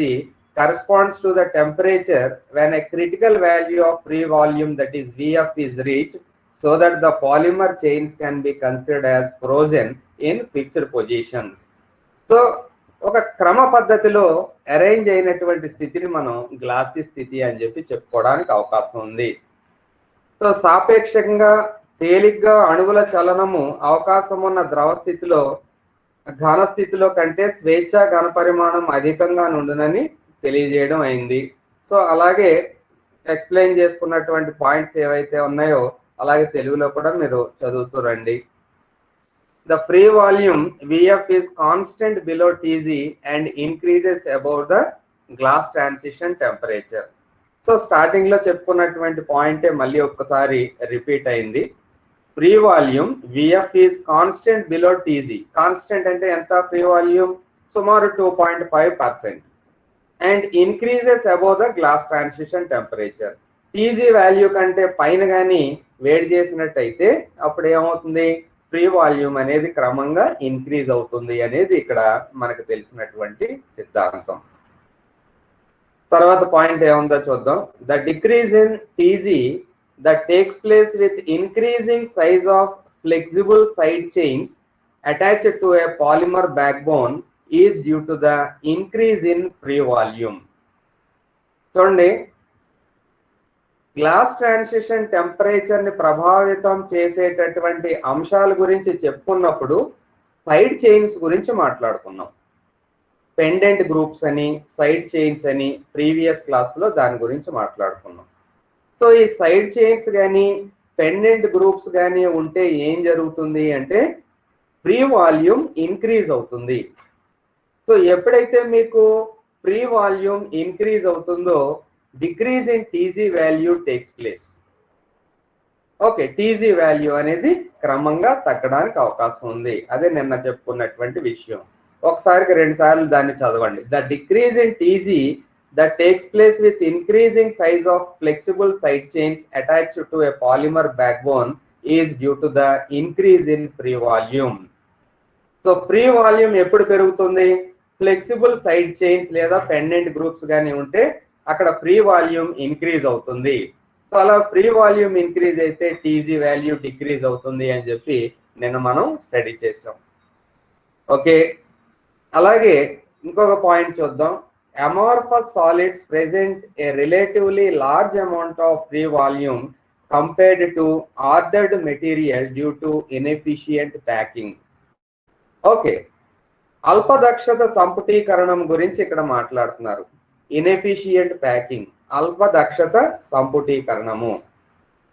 corresponds to the temperature when a critical value of free volume, that is Vf, is reached, so that the polymer chains can be considered as frozen in fixed positions. So ఒక క్రమ పద్ధతిలో arrange అయినటువంటి స్థితిని మనం glossy స్థితి అని చెప్పి చెప్పుకోవడానికి అవకాశం ఉంది. సో సాపేక్షంగా తేలిగ్గా అణువుల చలనము అవకాశం ఉన్న ద్రవ స్థితిలో ఘన స్థితిలో కంటే స్వేచ్ఛ ఘన పరిమాణం అధికంగా నుండునని తెలియజేయడం అయింది. సో అలాగే ఎక్స్ప్లెయిన్ చేసుకున్నటువంటి పాయింట్స్ ఏవైతే ఉన్నాయో అలాగే తెలుగులో కూడా మీరు చదువుతూ రండి. The free volume Vf is constant below Tg and increases above the glass transition temperature. So starting లో చెప్పుకున్నటువంటి పాయింటే మళ్ళీ ఒక్కసారి రిపీట్ అయింది. Free volume Vf is constant below Tg. Constant అంటే ఎంత? ఫ్రీ వాల్యూమ్ సుమారు 2.5% and increases above the glass transition temperature. Tg value కంటే పైన కానీ వేడి చేసినట్టయితే అప్పుడు ఏమవుతుంది? ఫ్రీ వాల్యూమ్ అనేది క్రమంగా ఇంక్రీజ్ అవుతుంది అనేది ఇక్కడ మనకు తెలిసినటువంటి సిద్ధాంతం. తర్వాత పాయింట్ ఏముందో చూద్దాం. The decrease in TG that takes place with increasing size of flexible side chains attached to A polymer backbone is due to the increase in free volume. చూడండి, గ్లాస్ ట్రాన్సిషన్ టెంపరేచర్ ని ప్రభావితం చేసేటటువంటి అంశాల గురించి చెప్పుకున్నప్పుడు side chains గురించి మాట్లాడుకున్నాం. Pendant groups అని, side chains అని ప్రీవియస్ క్లాస్ లో దాని గురించి మాట్లాడుకున్నాం. సో ఈ సైడ్ చైన్స్ కానీ పెండెంట్ గ్రూప్స్ కానీ ఉంటే ఏం జరుగుతుంది అంటే ఫ్రీ వాల్యూమ్ ఇంక్రీజ్ అవుతుంది. సో ఎప్పుడైతే మీకు ఫ్రీ వాల్యూమ్ ఇంక్రీజ్ అవుతుందో decrease in TG value takes place. Okay, TG value అనేది క్రమంగా తగ్గడానికి అవకాశం ఉంది. అదే నిన్న చెప్పుకున్నటువంటి విషయం. ఒకసారికి 2 సార్లు దాన్ని చదవండి. The decrease in TG that takes place with increasing size of flexible side chains attached to A polymer backbone is due to the increase in free volume. So free volume ఎప్పుడు పెరుగుతుంది? ఫ్లెక్సిబుల్ సైడ్ చైన్స్ లేదా pendant groups కానీ ఉంటే అక్కడ free volume increase అవుతుంది. So అలా free volume increase అయితే TG value decrease అవుతుంది అని చెప్పి నిన్న మనం స్టడీ చేసాం. ఓకే, అలాగే ఇంకొక పాయింట్ చూద్దాం. Amorphous solids present a relatively large amount of free volume compared to ordered material due to inefficient packing. Okay, అల్పదక్షత సంపుటీకరణం గురించి ఇక్కడ మాట్లాడుతున్నారు. ఇన్ఎఫిషియంట్ ప్యాకింగ్, అల్ప దక్షత సంపుటీకరణము.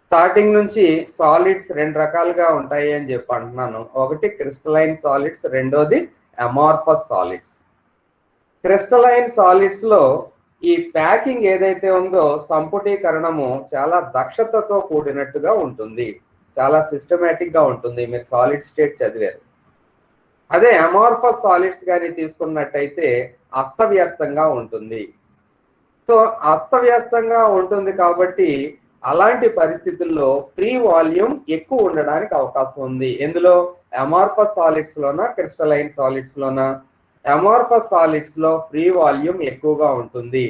స్టార్టింగ్ నుంచి సాలిడ్స్ 2 రకాలుగా ఉంటాయి అని చెప్పి అంటున్నాను. ఒకటి క్రిస్టలైన్ సాలిడ్స్, రెండోది అమార్ఫస్ సాలిడ్స్. క్రిస్టలైన్ సాలిడ్స్ లో ఈ ప్యాకింగ్ ఏదైతే ఉందో సంపుటీకరణము చాలా దక్షతతో కూడినట్టుగా ఉంటుంది, చాలా సిస్టమేటిక్ గా ఉంటుంది. మీరు సాలిడ్ స్టేట్ చదివారు. అదే అమార్ఫస్ సాలిడ్స్ కానీ తీసుకున్నట్టయితే అస్తవ్యస్తంగా ఉంటుంది. సో అస్తవ్యస్తంగా ఉంటుంది కాబట్టి అలాంటి పరిస్థితుల్లో ఫ్రీ వాల్యూమ్ ఎక్కువ ఉండడానికి అవకాశం ఉంది. ఎందులో? అమార్ఫస్ సాలిడ్స్ లోనా క్రిస్టలైన్ సాలిడ్స్ లోనా? అమార్ఫస్ సాలిడ్స్ లో ఫ్రీ వాల్యూమ్ ఎక్కువగా ఉంటుంది.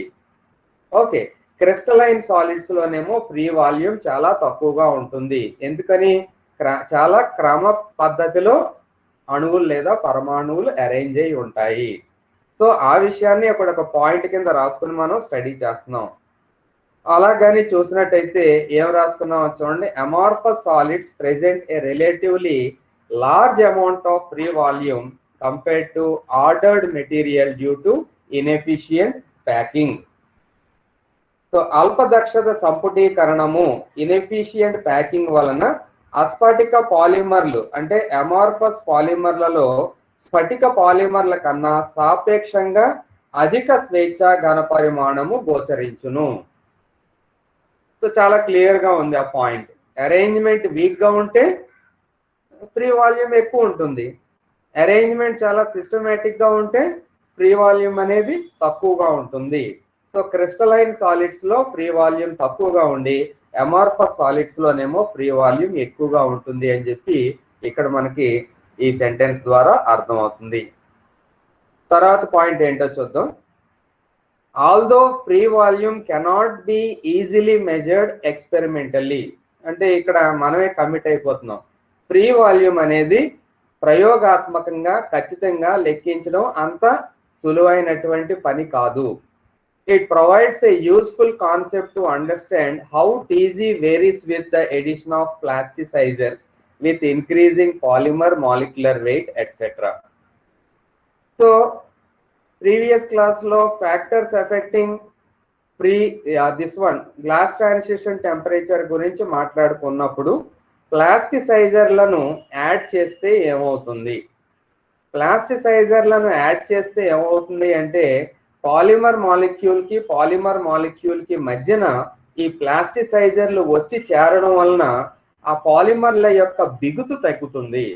ఓకే, క్రిస్టలైన్ సాలిడ్స్ లోనేమో ఫ్రీ వాల్యూమ్ చాలా తక్కువగా ఉంటుంది. ఎందుకని? చాలా క్రమ పద్ధతిలో అణువులు లేదా పరమాణువులు అరేంజ్ అయి ఉంటాయి. సో ఆ విషయాన్ని అక్కడ ఒక పాయింట్ కింద రాసుకుని మనం స్టడీ చేస్తున్నాం. అలా కానీ చూసినట్టయితే ఏం రాసుకున్నాం చూడండి. Amorphous solids present a relatively large amount of free volume compared to ordered material due to inefficient packing. So అల్పదక్షత సంపుటీకరణము, ఇన్ఎఫిషియంట్ ప్యాకింగ్ వలన అస్ఫటిక పాలిమర్లు అంటే అమార్ఫస్ పాలిమర్లలో స్ఫటిక పాలిమర్ల కన్నా సాపేక్షంగా అధిక స్వేచ్ఛ ఘన పరిమాణము గోచరించును. సో చాలా క్లియర్ గా ఉంది ఆ పాయింట్. అరేంజ్మెంట్ వీక్ గా ఉంటే ఫ్రీ వాల్యూమ్ ఎక్కువ ఉంటుంది, అరేంజ్మెంట్ చాలా సిస్టమేటిక్ గా ఉంటే ఫ్రీ వాల్యూమ్ అనేది తక్కువగా ఉంటుంది. సో క్రిస్టలైన్ సాలిడ్స్ లో ఫ్రీ వాల్యూమ్ తక్కువగా ఉండి అమార్ఫస్ సాలిడ్స్ లోనేమో ఫ్రీ వాల్యూమ్ ఎక్కువగా ఉంటుంది అని చెప్పి ఇక్కడ మనకి ఈ సెంటెన్స్ ద్వారా అర్థమవుతుంది. తర్వాత పాయింట్ ఏంటో చూద్దాం. Although free volume cannot be easily measured experimentally. అంటే ఇక్కడ మనమే కమిట్ అయిపోతున్నాం. ఫ్రీ వాల్యూమ్ అనేది ప్రయోగాత్మకంగా ఖచ్చితంగా లెక్కించడం అంత సులువైనటువంటి పని కాదు. It provides a useful concept to understand how TG varies with the addition of plasticizers with increasing polymer molecular weight, etc. So, previous class lo factors affecting this one glass transition temperature గురించి మాట్లాడుకున్నప్పుడు ప్లాస్టిసైజర్లను add చేస్తే ఏమవుతుంది, ప్లాస్టిసైజర్లను add చేస్తే ఏమవుతుంది అంటే polymer molecule కి మధ్యన ఈ ప్లాస్టిసైజర్లు వచ్చి చేరడం వలన ఆ పాలిమర్ల యొక్క బిగుతు తగ్గుతుంది,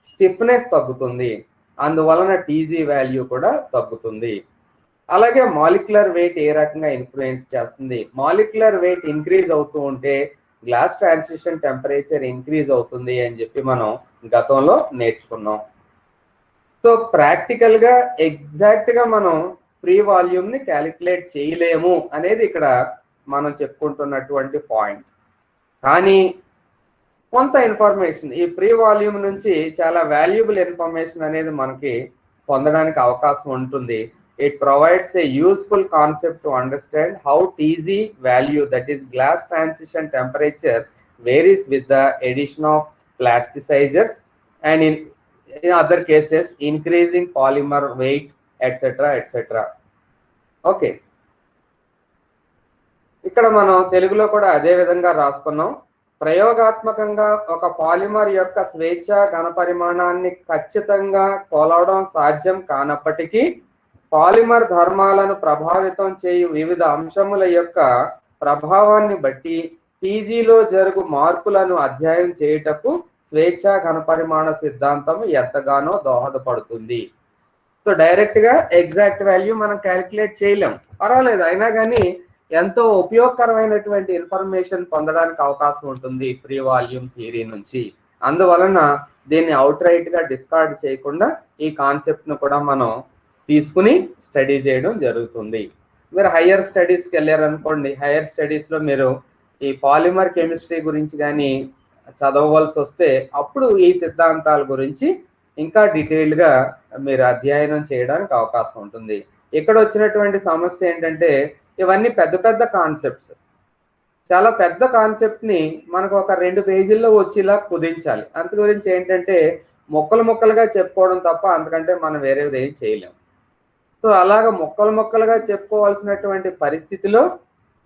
స్టిఫ్నెస్ తగ్గుతుంది, అందువలన టీజీ వాల్యూ కూడా తగ్గుతుంది. అలాగే మాలిక్యులర్ వెయిట్ ఏ రకంగా ఇన్ఫ్లుయెన్స్ చేస్తుంది, మాలిక్యులర్ వెయిట్ ఇంక్రీజ్ అవుతూ ఉంటే గ్లాస్ ట్రాన్సిషన్ టెంపరేచర్ ఇంక్రీజ్ అవుతుంది అని చెప్పి మనం గతంలో నేర్చుకున్నాం. సో ప్రాక్టికల్ గా ఎగ్జాక్ట్ గా మనం ఫ్రీ వాల్యూమ్ ని క్యాలిక్యులేట్ చేయలేము అనేది ఇక్కడ మనం చెప్పుకుంటున్నటువంటి పాయింట్. కానీ కొంత ఇన్ఫర్మేషన్ ఈ ఫ్రీ వాల్యూమ్ నుంచి చాలా వాల్యుబుల్ ఇన్ఫర్మేషన్ అనేది మనకి పొందడానికి అవకాశం ఉంటుంది. It provides a useful concept to understand how TG value, that is glass transition temperature, varies with the addition of plasticizers and in other cases increasing polymer weight, etc. Okay, ఇక్కడ మనం తెలుగులో కూడా అదే విధంగా రాసుకున్నాం. ప్రయోగాత్మకంగా ఒక పాలిమర్ యొక్క స్వేచ్ఛ ఘనపరిమాణాన్ని ఖచ్చితంగా కొలవడం సాధ్యం కానప్పటికీ పాలిమర్ ధర్మాలను ప్రభావితం చేయు వివిధ అంశముల యొక్క ప్రభావాన్ని బట్టి టీజీలో జరుగు మార్పులను అధ్యయనం చేయుటకు స్వేచ్ఛ ఘనపరిమాణ సిద్ధాంతం ఎంతగానో దోహదపడుతుంది. సో డైరెక్ట్ గా ఎగ్జాక్ట్ వాల్యూ మనం క్యాలిక్యులేట్ చేయలేం, పర్వాలేదు, అయినా కానీ ఎంతో ఉపయోగకరమైనటువంటి ఇన్ఫర్మేషన్ పొందడానికి అవకాశం ఉంటుంది ఫ్రీ వాల్యూమ్ థియరీ నుంచి. అందువలన దీన్ని అవుట్ రైట్ గా డిస్కార్డ్ చేయకుండా ఈ కాన్సెప్ట్ ను కూడా మనం తీసుకుని స్టడీ చేయడం జరుగుతుంది. మీరు హయ్యర్ స్టడీస్కి వెళ్ళారనుకోండి, హయ్యర్ స్టడీస్ లో మీరు ఈ పాలిమర్ కెమిస్ట్రీ గురించి కానీ చదవవలసి వస్తే అప్పుడు ఈ సిద్ధాంతాల గురించి ఇంకా డీటెయిల్డ్ గా మీరు అధ్యయనం చేయడానికి అవకాశం ఉంటుంది. ఇక్కడ వచ్చినటువంటి సమస్య ఏంటంటే ఇవన్నీ పెద్ద పెద్ద కాన్సెప్ట్స్, చాలా పెద్ద కాన్సెప్ట్ ని మనకు ఒక 2 పేజీల్లో వచ్చేలా కుదించాలి. అందు గురించి ఏంటంటే ముక్కలుగా చెప్పుకోవడం తప్ప అంతకంటే మనం వేరేది ఏం చేయలేం. సో అలాగ ముక్కలుగా చెప్పుకోవాల్సినటువంటి పరిస్థితిలో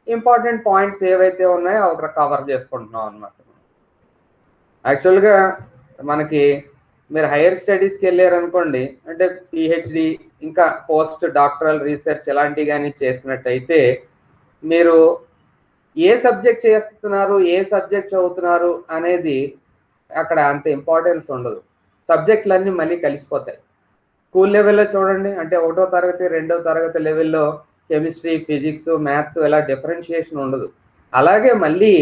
ఇంపార్టెంట్ పాయింట్స్ ఏవైతే ఉన్నాయో అవి కవర్ చేసుకుంటున్నాం అన్నమాట. యాక్చువల్గా మనకి మీరు హైయర్ స్టడీస్కి వెళ్ళారనుకోండి, అంటే పిహెచ్డి ఇంకా పోస్ట్ డాక్టరల్ రీసెర్చ్ ఇలాంటివి కానీ చేసినట్టయితే మీరు ఏ సబ్జెక్ట్ చేస్తున్నారు, ఏ సబ్జెక్ట్ చదువుతున్నారు అనేది అక్కడ అంత ఇంపార్టెన్స్ ఉండదు. సబ్జెక్టులన్నీ మళ్ళీ కలిసిపోతాయి. స్కూల్ లెవెల్లో చూడండి, అంటే 1వ తరగతి 2వ తరగతి లెవెల్లో కెమిస్ట్రీ, ఫిజిక్స్, మ్యాథ్స్ ఇలా డిఫరెన్షియేషన్ ఉండదు. అలాగే మళ్ళీ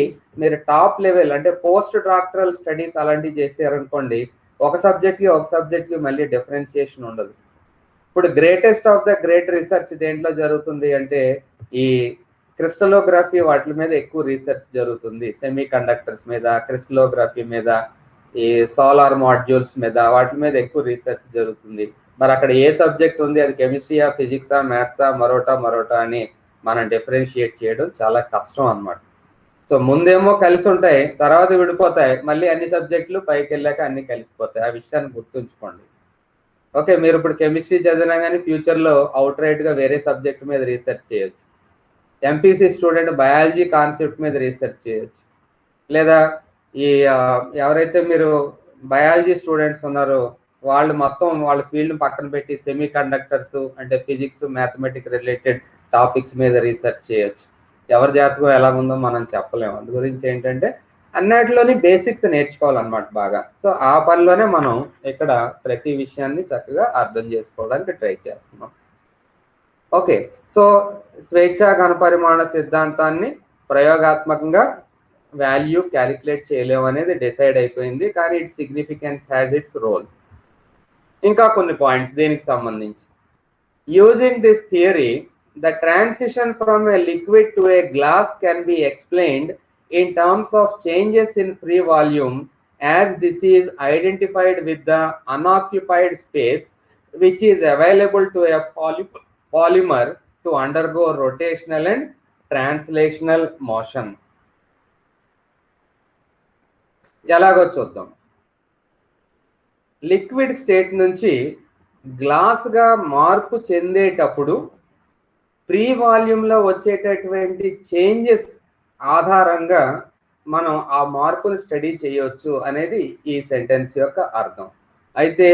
మీరు టాప్ లెవెల్ అంటే పోస్ట్ డాక్టరల్ స్టడీస్ అలాంటివి చేశారనుకోండి, ఒక సబ్జెక్ట్కి మళ్ళీ డిఫరెన్షియేషన్ ఉండదు. ఇప్పుడు greatest of the great research దేంట్లో జరుగుతుంది అంటే ఈ క్రిస్టలోగ్రఫీ వాటి మీద ఎక్కువ రీసెర్చ్ జరుగుతుంది. సెమీ కండక్టర్స్ మీద, క్రిస్టలోగ్రఫీ మీద, ఈ సోలార్ మాడ్యూల్స్ మీద, వాటి మీద ఎక్కువ రీసెర్చ్ జరుగుతుంది. మరి అక్కడ ఏ సబ్జెక్ట్ ఉంది, అది కెమిస్ట్రీయా, ఫిజిక్సా, మ్యాథ్సా, మరోటా అని మనం డిఫరెన్షియేట్ చేయడం చాలా కష్టం అన్నమాట. సో ముందేమో కలిసి ఉంటాయి, తర్వాత విడిపోతాయి, మళ్ళీ అన్ని సబ్జెక్టులు పైకి వెళ్ళాక అన్ని కలిసిపోతాయి. ఆ విషయాన్ని గుర్తుంచుకోండి. ఓకే, మీరు ఇప్పుడు కెమిస్ట్రీ చదివినా కానీ ఫ్యూచర్లో అవుట్ రైట్గా వేరే సబ్జెక్ట్ మీద రీసెర్చ్ చేయొచ్చు. ఎంపీసీ స్టూడెంట్ బయాలజీ కాన్సెప్ట్ మీద రీసెర్చ్ చేయొచ్చు. లేదా ఈ ఎవరైతే మీరు బయాలజీ స్టూడెంట్స్ ఉన్నారో వాళ్ళు మొత్తం వాళ్ళ ఫీల్డ్ పక్కన పెట్టి సెమీ కండక్టర్స్ అంటే ఫిజిక్స్, మ్యాథమెటిక్స్ రిలేటెడ్ టాపిక్స్ మీద రీసెర్చ్ చేయొచ్చు. ఎవరి జాతకం ఎలా ఉందో మనం చెప్పలేము. అందు గురించి ఏంటంటే అన్నిటిలోని బేసిక్స్ నేర్చుకోవాలన్నమాట బాగా. సో ఆ పనిలోనే మనం ఇక్కడ ప్రతి విషయాన్ని చక్కగా అర్థం చేసుకోవడానికి ట్రై చేస్తున్నాం. ఓకే, సో స్వేచ్ఛ ఘనపరిమాణ సిద్ధాంతాన్ని ప్రయోగాత్మకంగా వాల్యూ క్యాలిక్యులేట్ చేయలేము అనేది డిసైడ్ అయిపోయింది, కానీ its significance has its role. ఇంకా కొన్ని పాయింట్స్ దీనికి సంబంధించి. Using this theory, the transition from a liquid to a glass can be explained in terms of changes in free volume, as this is identified with the unoccupied space which is available to a polymer to undergo rotational and translational motion. ఎలాగో చూద్దాం. Liquid state నుంచి గ్లాస్గా మార్పు చెందేటప్పుడు free వాల్యూమ్లో వచ్చేటటువంటి changes ఆధారంగా మనం ఆ మార్పును స్టడీ చేయొచ్చు అనేది ఈ సెంటెన్స్ యొక్క అర్థం. అయితే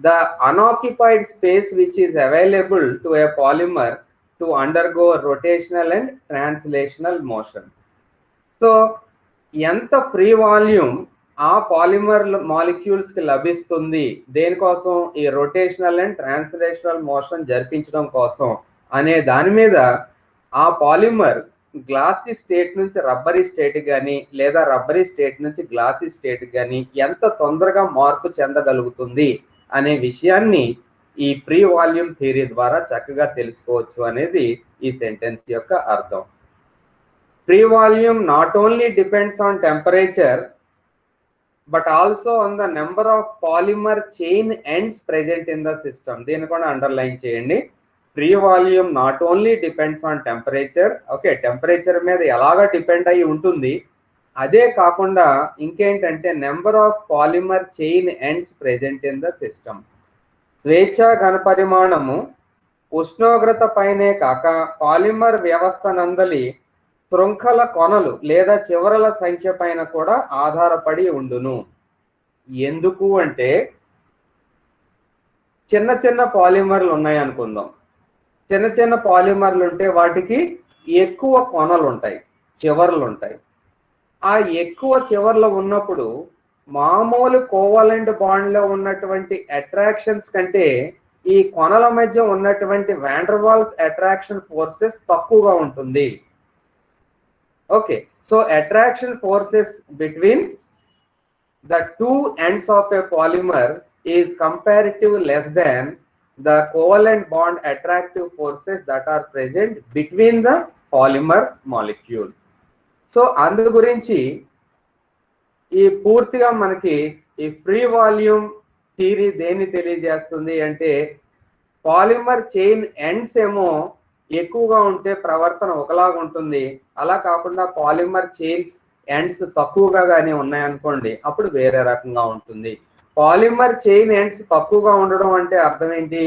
the unoccupied space which is available to A polymer to undergo rotational and translational motion. So ఎంత ఫ్రీ వాల్యూమ్ ఆ పాలిమర్ మాలిక్యూల్స్ కి లభిస్తుంది దేనికోసం, ఈ రొటేషనల్ అండ్ ట్రాన్స్లేషనల్ మోషన్ జరిపించడం కోసం అనే దాని మీద ఆ పాలిమర్ గ్లాసీ స్టేట్ నుంచి రబ్బరీ స్టేట్ కానీ లేదా రబ్బరీ స్టేట్ నుంచి గ్లాసీ స్టేట్ కానీ ఎంత తొందరగా మార్పు చెందగలుగుతుంది అనే విషయాన్ని ఈ ఫ్రీ వాల్యూమ్ థియరీ ద్వారా చక్కగా తెలుసుకోవచ్చు అనేది ఈ సెంటెన్స్ యొక్క అర్థం. Free volume not only depends on temperature but also on the number of polymer chain ends present in the system. దీన్ని కూడా అండర్లైన్ చేయండి. Free volume not only depends on temperature, okay, temperature మీద ఎలాగా depend అయి ఉంటుంది, అదే కాకుండా ఇంకేంటంటే number of polymer chain ends present in the system. స్వేచ్ఛ ఘనపరిమాణము ఉష్ణోగ్రత పైనే కాక పాలిమర్ వ్యవస్థ నందలి శృంఖల కొనలు లేదా చివరల సంఖ్య పైన కూడా ఆధారపడి ఉండును. ఎందుకు అంటే చిన్న చిన్న పాలిమర్లు ఉన్నాయి అనుకుందాం. చిన్న చిన్న పాలిమర్లు ఉంటే వాటికి ఎక్కువ కొనలు ఉంటాయి, చివర్లు ఉంటాయి. ఆ ఎక్కువ చివర్లు ఉన్నప్పుడు మామూలు కోవలెంట్ బాండ్లో ఉన్నటువంటి అట్రాక్షన్స్ కంటే ఈ కొనల మధ్య ఉన్నటువంటి వాండర్వాల్స్ అట్రాక్షన్ ఫోర్సెస్ తక్కువగా ఉంటుంది. Okay, so attraction forces between the two ends of a polymer is comparatively less than the covalent bond attractive forces that are present between the polymer molecule. So అందు గురించి ఈ పూర్తిగా మనకి ఈ ఫ్రీ వాల్యూమ్ థియరీ దేన్ని తెలియజేస్తుంది అంటే polymer chain ends ఏమో ఎక్కువగా ఉంటే ప్రవర్తన ఒకలాగా ఉంటుంది, అలా కాకుండా పాలిమర్ చైన్స్ ఎండ్స్ తక్కువగా కానీ ఉన్నాయనుకోండి అప్పుడు వేరే రకంగా ఉంటుంది. పాలిమర్ చైన్ ఎండ్స్ తక్కువగా ఉండడం అంటే అర్థం ఏంటి?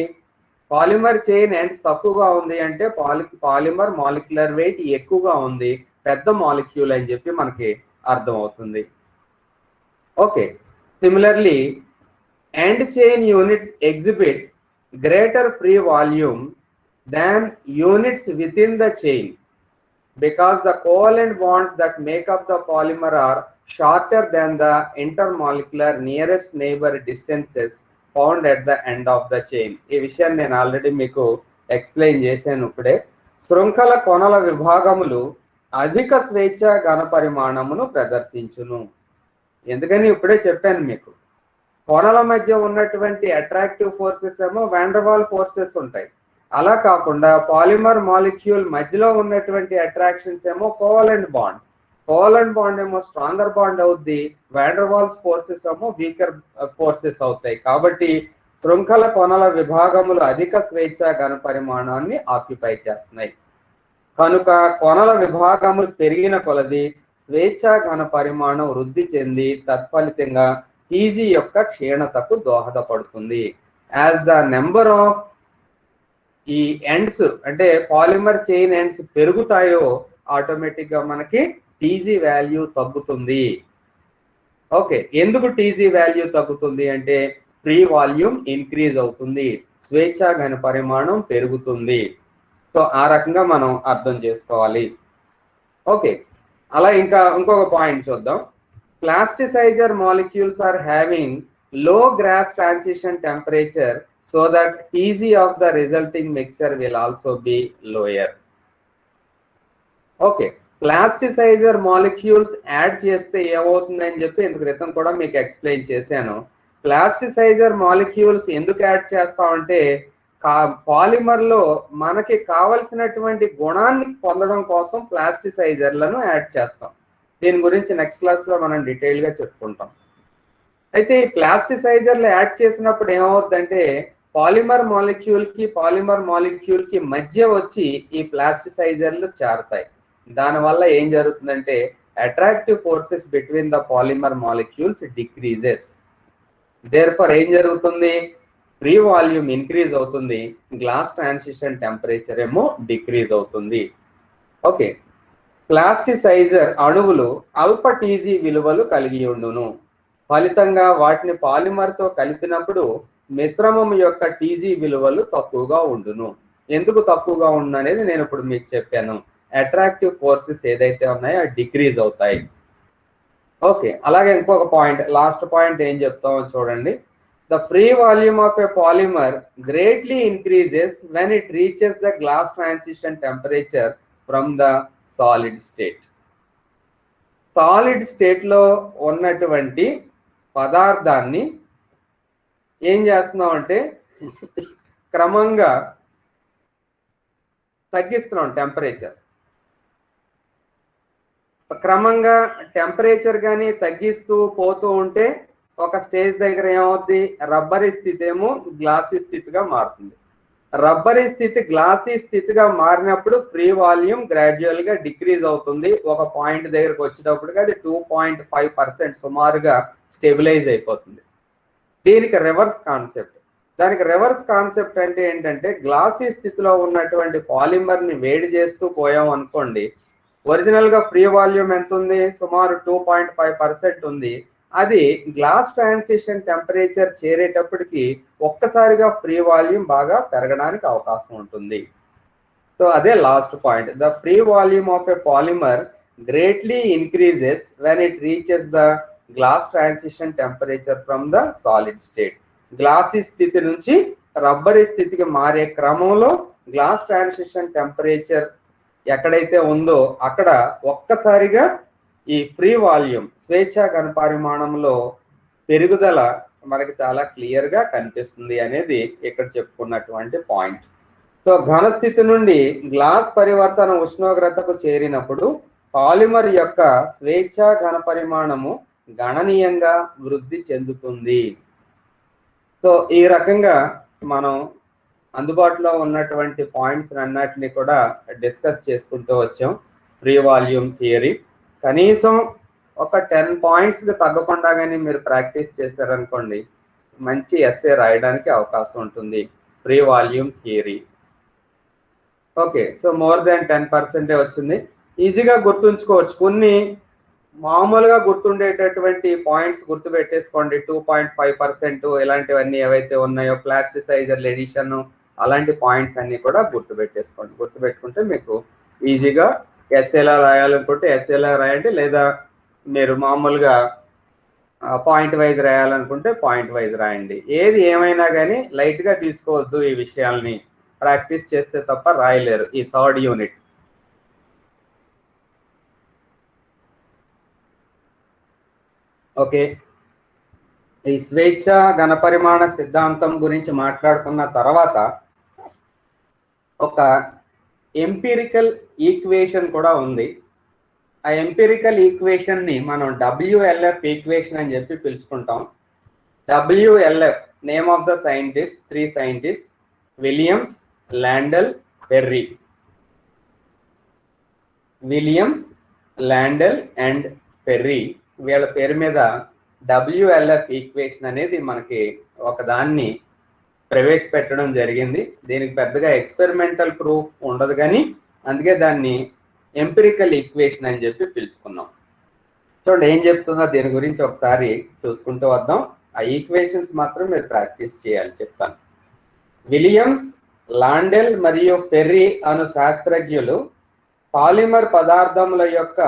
పాలిమర్ చైన్ ఎండ్స్ తక్కువగా ఉంది అంటే పాలిమర్ మాలిక్యులర్ వెయిట్ ఎక్కువగా ఉంది, పెద్ద మాలిక్యూల్ అని చెప్పి మనకి అర్థం అవుతుంది. Okay, similarly end chain units exhibit greater free volume than units within the chain because the covalent bonds that make up the polymer are shorter than the intermolecular nearest neighbor distances found at the end of the chain. ఈ విషయాన్ని నేను already మీకు explain చేశాను. ఇప్పుడే శృంఖల కొనల విభాగములు అధిక స్వేచ్ఛ ఘనపరిమాణమును ప్రదర్శించును. ఎందుకని ఇప్పుడే చెప్పాను మీకు, కొనల మధ్య ఉన్నటువంటి అట్రాక్టివ్ ఫోర్సెస్ ఏమో వాండర్వాల్ ఫోర్సెస్ ఉంటాయి, అలా కాకుండా పాలిమర్ మాలిక్యూల్ మధ్యలో ఉన్నటువంటి అట్రాక్షన్స్ ఏమో కోవలెంట్ బాండ్ ఏమో స్ట్రాంగర్ బాండ్ అవుద్ది, వాండర్వాల్స్ ఫోర్సెస్ ఏమో వీకర్ ఫోర్సెస్ అవుతాయి. కాబట్టి శృంఖల కొనల విభాగములు అధిక స్వేచ్ఛ ఘనపరిమాణాన్ని ఆక్యుపై చేస్తున్నాయి. కనుక కొనల విభాగములు పెరిగిన కొలది స్వేచ్ఛ ఘనపరిమాణం వృద్ధి చెంది తత్ఫలితంగా టీజీ యొక్క క్షీణతకు దోహదపడుతుంది. యాజ్ ద నెంబర్ ఆఫ్ ఈ ఎండ్స్ అంటే పాలిమర్ చైన్ ఎండ్స్ పెరుగుతాయో ఆటోమేటిక్ గా మనకి టీజీ వాల్యూ తగ్గుతుంది. ఓకే, ఎందుకు టీజీ వాల్యూ తగ్గుతుంది అంటే ఫ్రీ వాల్యూమ్ ఇంక్రీజ్ అవుతుంది, స్వేచ్ఛ ఘనపరిమాణం పెరుగుతుంది. సో ఆ రకంగా మనం అర్థం చేసుకోవాలి. ఓకే, అలా ఇంకొక పాయింట్ చూద్దాం. Plasticizer molecules are having low glass transition temperature so that Tg of the resulting mixture will also be lower. Okay, plasticizer molecules add చేస్తే ఏమవుతుందని చెప్పి ఇంత క్రితం కూడా మీకు ఎక్స్ప్లెయిన్ చేశాను. ప్లాస్టిసైజర్ మాలిక్యూల్స్ ఎందుకు యాడ్ చేస్తామంటే పాలిమర్ లో మనకి కావలసినటువంటి గుణాన్ని పొందడం కోసం ప్లాస్టిసైజర్లను యాడ్ చేస్తాం. దీని గురించి నెక్స్ట్ క్లాస్లో మనం డీటెయిల్గా చెప్పుకుంటాం. అయితే ఈ ప్లాస్టిసైజర్లు యాడ్ చేసినప్పుడు ఏమవుతుందంటే పాలిమర్ మాలిక్యూల్కి మధ్య వచ్చి ఈ ప్లాస్టిసైజర్లు చేరతాయి. దానివల్ల ఏం జరుగుతుందంటే attractive forces between the polymer molecules decreases. Therefore ఏం జరుగుతుంది, ఫ్రీ వాల్యూమ్ ఇంక్రీజ్ అవుతుంది, గ్లాస్ ట్రాన్సిషన్ టెంపరేచర్ ఏమో డిక్రీజ్ అవుతుంది. ఓకే, ప్లాస్టిసైజర్ అణువులు అల్ప టీజీ విలువలు కలిగి ఉండును. ఫలితంగా వాటిని పాలిమర్తో కలిపినప్పుడు మిశ్రమం యొక్క టీజీ విలువలు తక్కువగా ఉండును. ఎందుకు తక్కువగా ఉండు అనేది నేను ఇప్పుడు మీకు చెప్పాను. అట్రాక్టివ్ ఫోర్సెస్ ఏదైతే ఉన్నాయో అవి డిక్రీజ్ అవుతాయి. ఓకే, అలాగే ఇంకొక పాయింట్, లాస్ట్ పాయింట్ ఏం చెప్తామో చూడండి. The free volume of a polymer greatly increases when it reaches the glass transition temperature from the solid state. Solid స్టేట్లో ఉన్నటువంటి పదార్థాన్ని ఏం చేస్తున్నాం అంటే క్రమంగా తగ్గిస్తున్నాం టెంపరేచర్. క్రమంగా టెంపరేచర్ కానీ తగ్గిస్తూ పోతూ ఉంటే ఒక స్టేజ్ దగ్గర ఏమవుద్ది, రబ్బరీ స్థితి ఏమో గ్లాసీ స్థితిగా మారుతుంది. రబ్బరీ స్థితి గ్లాసీ స్థితిగా మారినప్పుడు ఫ్రీ వాల్యూమ్ గ్రాడ్యువల్ గా డిక్రీజ్ అవుతుంది. ఒక పాయింట్ దగ్గరకు వచ్చేటప్పటికి అది 2.5% సుమారుగా స్టెబిలైజ్ అయిపోతుంది. దీనికి రివర్స్ కాన్సెప్ట్. దానికి రివర్స్ కాన్సెప్ట్ అంటే ఏంటంటే గ్లాసీ స్థితిలో ఉన్నటువంటి పాలిమర్ని వేడి చేస్తూ పోయాం అనుకోండి, ఒరిజినల్ గా ఫ్రీ వాల్యూమ్ ఎంత ఉంది, సుమారు 2.5% ఉంది. అది గ్లాస్ ట్రాన్సిషన్ టెంపరేచర్ చేరేటప్పటికి ఒక్కసారిగా ఫ్రీ వాల్యూమ్ బాగా పెరగడానికి అవకాశం ఉంటుంది. సో అదే last point. The free volume of a polymer greatly increases when it reaches the glass transition temperature from the solid state. Glassy స్థితి నుంచి రబ్బరీ స్థితికి మారే క్రమంలో గ్లాస్ ట్రాన్సిషన్ టెంపరేచర్ ఎక్కడైతే ఉందో అక్కడ ఒక్కసారిగా ఈ ఫ్రీ వాల్యూమ్ స్వేచ్ఛా ఘనపరిమాణంలో పెరుగుదల మనకి చాలా క్లియర్ గా కనిపిస్తుంది అనేది ఇక్కడ చెప్పుకున్నటువంటి పాయింట్. సో ఘన స్థితి నుండి గ్లాస్ పరివర్తన ఉష్ణోగ్రతకు చేరినప్పుడు పాలిమర్ యొక్క స్వేచ్ఛా ఘనపరిమాణము గణనీయంగా వృద్ధి చెందుతుంది. సో ఈ రకంగా మనం అందుబాటులో ఉన్నటువంటి పాయింట్స్ అన్నిటిని కూడా డిస్కస్ చేసుకుంటూ వచ్చాం. ఫ్రీ వాల్యూమ్ థియరీ కనీసం ఒక 10 పాయింట్స్కి తగ్గకుండా కానీ మీరు ప్రాక్టీస్ చేశారనుకోండి, మంచి ఎస్సే రాయడానికి అవకాశం ఉంటుంది. Free volume theory. Okay, so more than 10% వచ్చింది. ఈజీగా గుర్తుంచుకోవచ్చు. కొన్ని మామూలుగా గుర్తుండేటటువంటి పాయింట్స్ గుర్తుపెట్టేసుకోండి. 2.5% ఇలాంటివన్నీ ఏవైతే ఉన్నాయో, ప్లాస్టిసైజర్ల ఎడిషన్, అలాంటి పాయింట్స్ అన్ని కూడా గుర్తుపెట్టేసుకోండి. గుర్తుపెట్టుకుంటే మీకు ఈజీగా ఎస్ఏలా రాయాలనుకుంటే ఎస్ఏలా రాయండి, లేదా మీరు మామూలుగా పాయింట్ వైజ్ రాయాలనుకుంటే పాయింట్ వైజ్ రాయండి. ఏది ఏమైనా కానీ లైట్గా తీసుకోవద్దు. ఈ విషయాల్ని ప్రాక్టీస్ చేస్తే తప్ప రాయలేరు. ఈ 3rd యూనిట్. ఓకే, ఈ స్వేచ్ఛ ఘనపరిమాణ సిద్ధాంతం గురించి మాట్లాడుకున్న తర్వాత ఒక ఎంపిరికల్ ఈక్వేషన్ కూడా ఉంది. ఆ ఎంపిరికల్ ఈక్వేషన్ ని మనం WLF ఈక్వేషన్ అని చెప్పి పిలుచుకుంటాం. WLF name of the scientist, 3 scientist, Williams, Landel, Perry. Williams, Landel and Perry వీళ్ళ పేరు మీద WLF ఈక్వేషన్ అనేది మనకి ఒకదాన్ని ప్రవేశపెట్టడం జరిగింది. దీనికి పెద్దగా ఎక్స్పెరిమెంటల్ ప్రూఫ్ ఉండదు, కానీ అందుకే దాన్ని ఎంపిరికల్ ఈక్వేషన్ అని చెప్పి పిలుచుకున్నాం. చూడండి ఏం చెప్తుందో దీని గురించి ఒకసారి చూసుకుంటూ వద్దాం. ఆ ఈక్వేషన్స్ మాత్రం మీరు ప్రాక్టీస్ చేయాలి, చెప్తాను. విలియమ్స్, లాండెల్ మరియు పెర్రీ అను శాస్త్రజ్ఞులు పాలిమర్ పదార్థముల యొక్క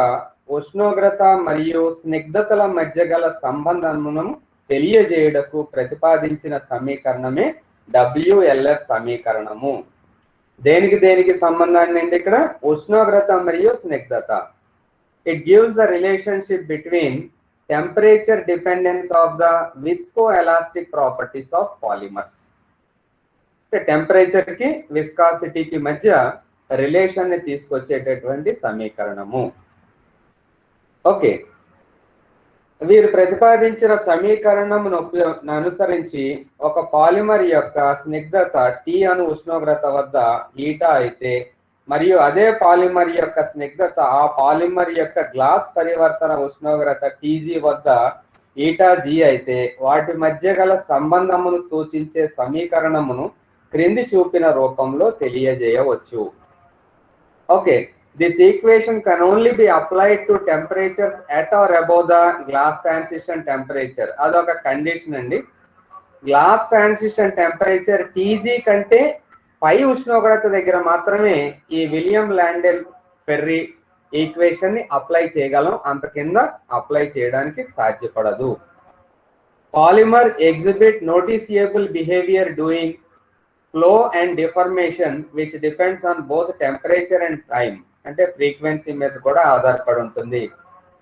ఉష్ణోగ్రత మరియు స్నిగ్ధతల మధ్య గల సంబంధమును తెలియజేయుటకు ప్రతిపాదించిన సమీకరణమే WLF సమీకరణము. దేనికి సంబంధాన్ని అంటే ఇక్కడ ఉష్ణోగ్రత మరియు స్నిగ్ధత. It gives the relationship between temperature dependence of the visco elastic properties of polymers. Temperature కి విస్కాసిటీకి మధ్య రిలేషన్ ని తీసుకొచ్చేటటువంటి సమీకరణము. ఓకే, వీరు ప్రతిపాదించిన సమీకరణమును అనుసరించి ఒక పాలిమర్ యొక్క స్నిగ్ధత T అను ఉష్ణోగ్రత వద్ద ఈటా అయితే మరియు అదే పాలిమర్ యొక్క స్నిగ్ధత ఆ పాలిమర్ యొక్క గ్లాస్ పరివర్తన ఉష్ణోగ్రత TG వద్ద ఈటా G అయితే వాటి మధ్య గల సంబంధమును సూచించే సమీకరణమును క్రింది చూపిన రూపంలో తెలియజేయవచ్చు. Okay, this equation can only be applied to temperatures at or above the glass transition temperature. అదొక కండిషన్ అండి. గ్లాస్ ట్రాన్సిషన్ టెంపరేచర్ TG కంటే పై ఉష్ణోగ్రత దగ్గర మాత్రమే ఈ విలియం లాండెల్ ఫెర్రీ ఈక్వేషన్ ని అప్లై చేయగలం, అంత కింద అప్లై చేయడానికి సాధ్యపడదు. Polymer exhibit noticeable behaviour doing flow and deformation which depends on both temperature and time, అంటే ఫ్రీక్వెన్సీ మీద కూడా ఆధారపడి ఉంటుంది.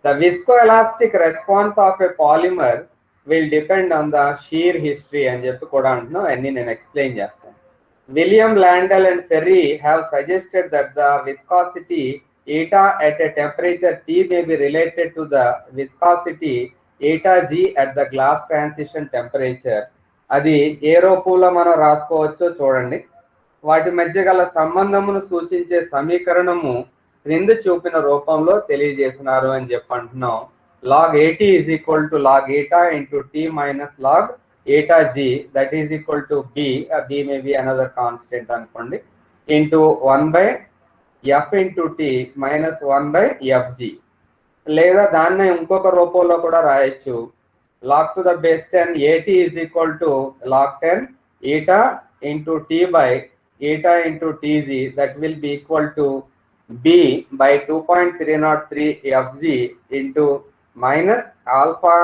The visco elastic response of a polymer will depend on the shear history అని చెప్పి కూడా అంటున్నాం. అన్ని నేను ఎక్స్ప్లెయిన్ చేస్తాను. William Landell and Ferry have suggested that the viscosity eta at a temperature T may be related to the viscosity eta G at the glass transition temperature. అది ఏ రూపంలో మనం రాసుకోవచ్చో చూడండి. వాటి మధ్య గల సంబంధమును సూచించే సమీకరణము క్రింద చూపిన రూపంలో తెలియజేస్తున్నారు అని చెప్పి అంటున్నాం. log AT is equal to log eta into T minus log eta G, that is equal to B, B may be another constant అనుకోండి, into 1 by F into T minus 1 by FG. లేదా దాన్ని ఇంకొక రూపంలో కూడా రాయొచ్చు. log to the base 10 AT is equal to log 10 eta into T by eta into TG, that will be equal to B by 2.303 FG into minus alpha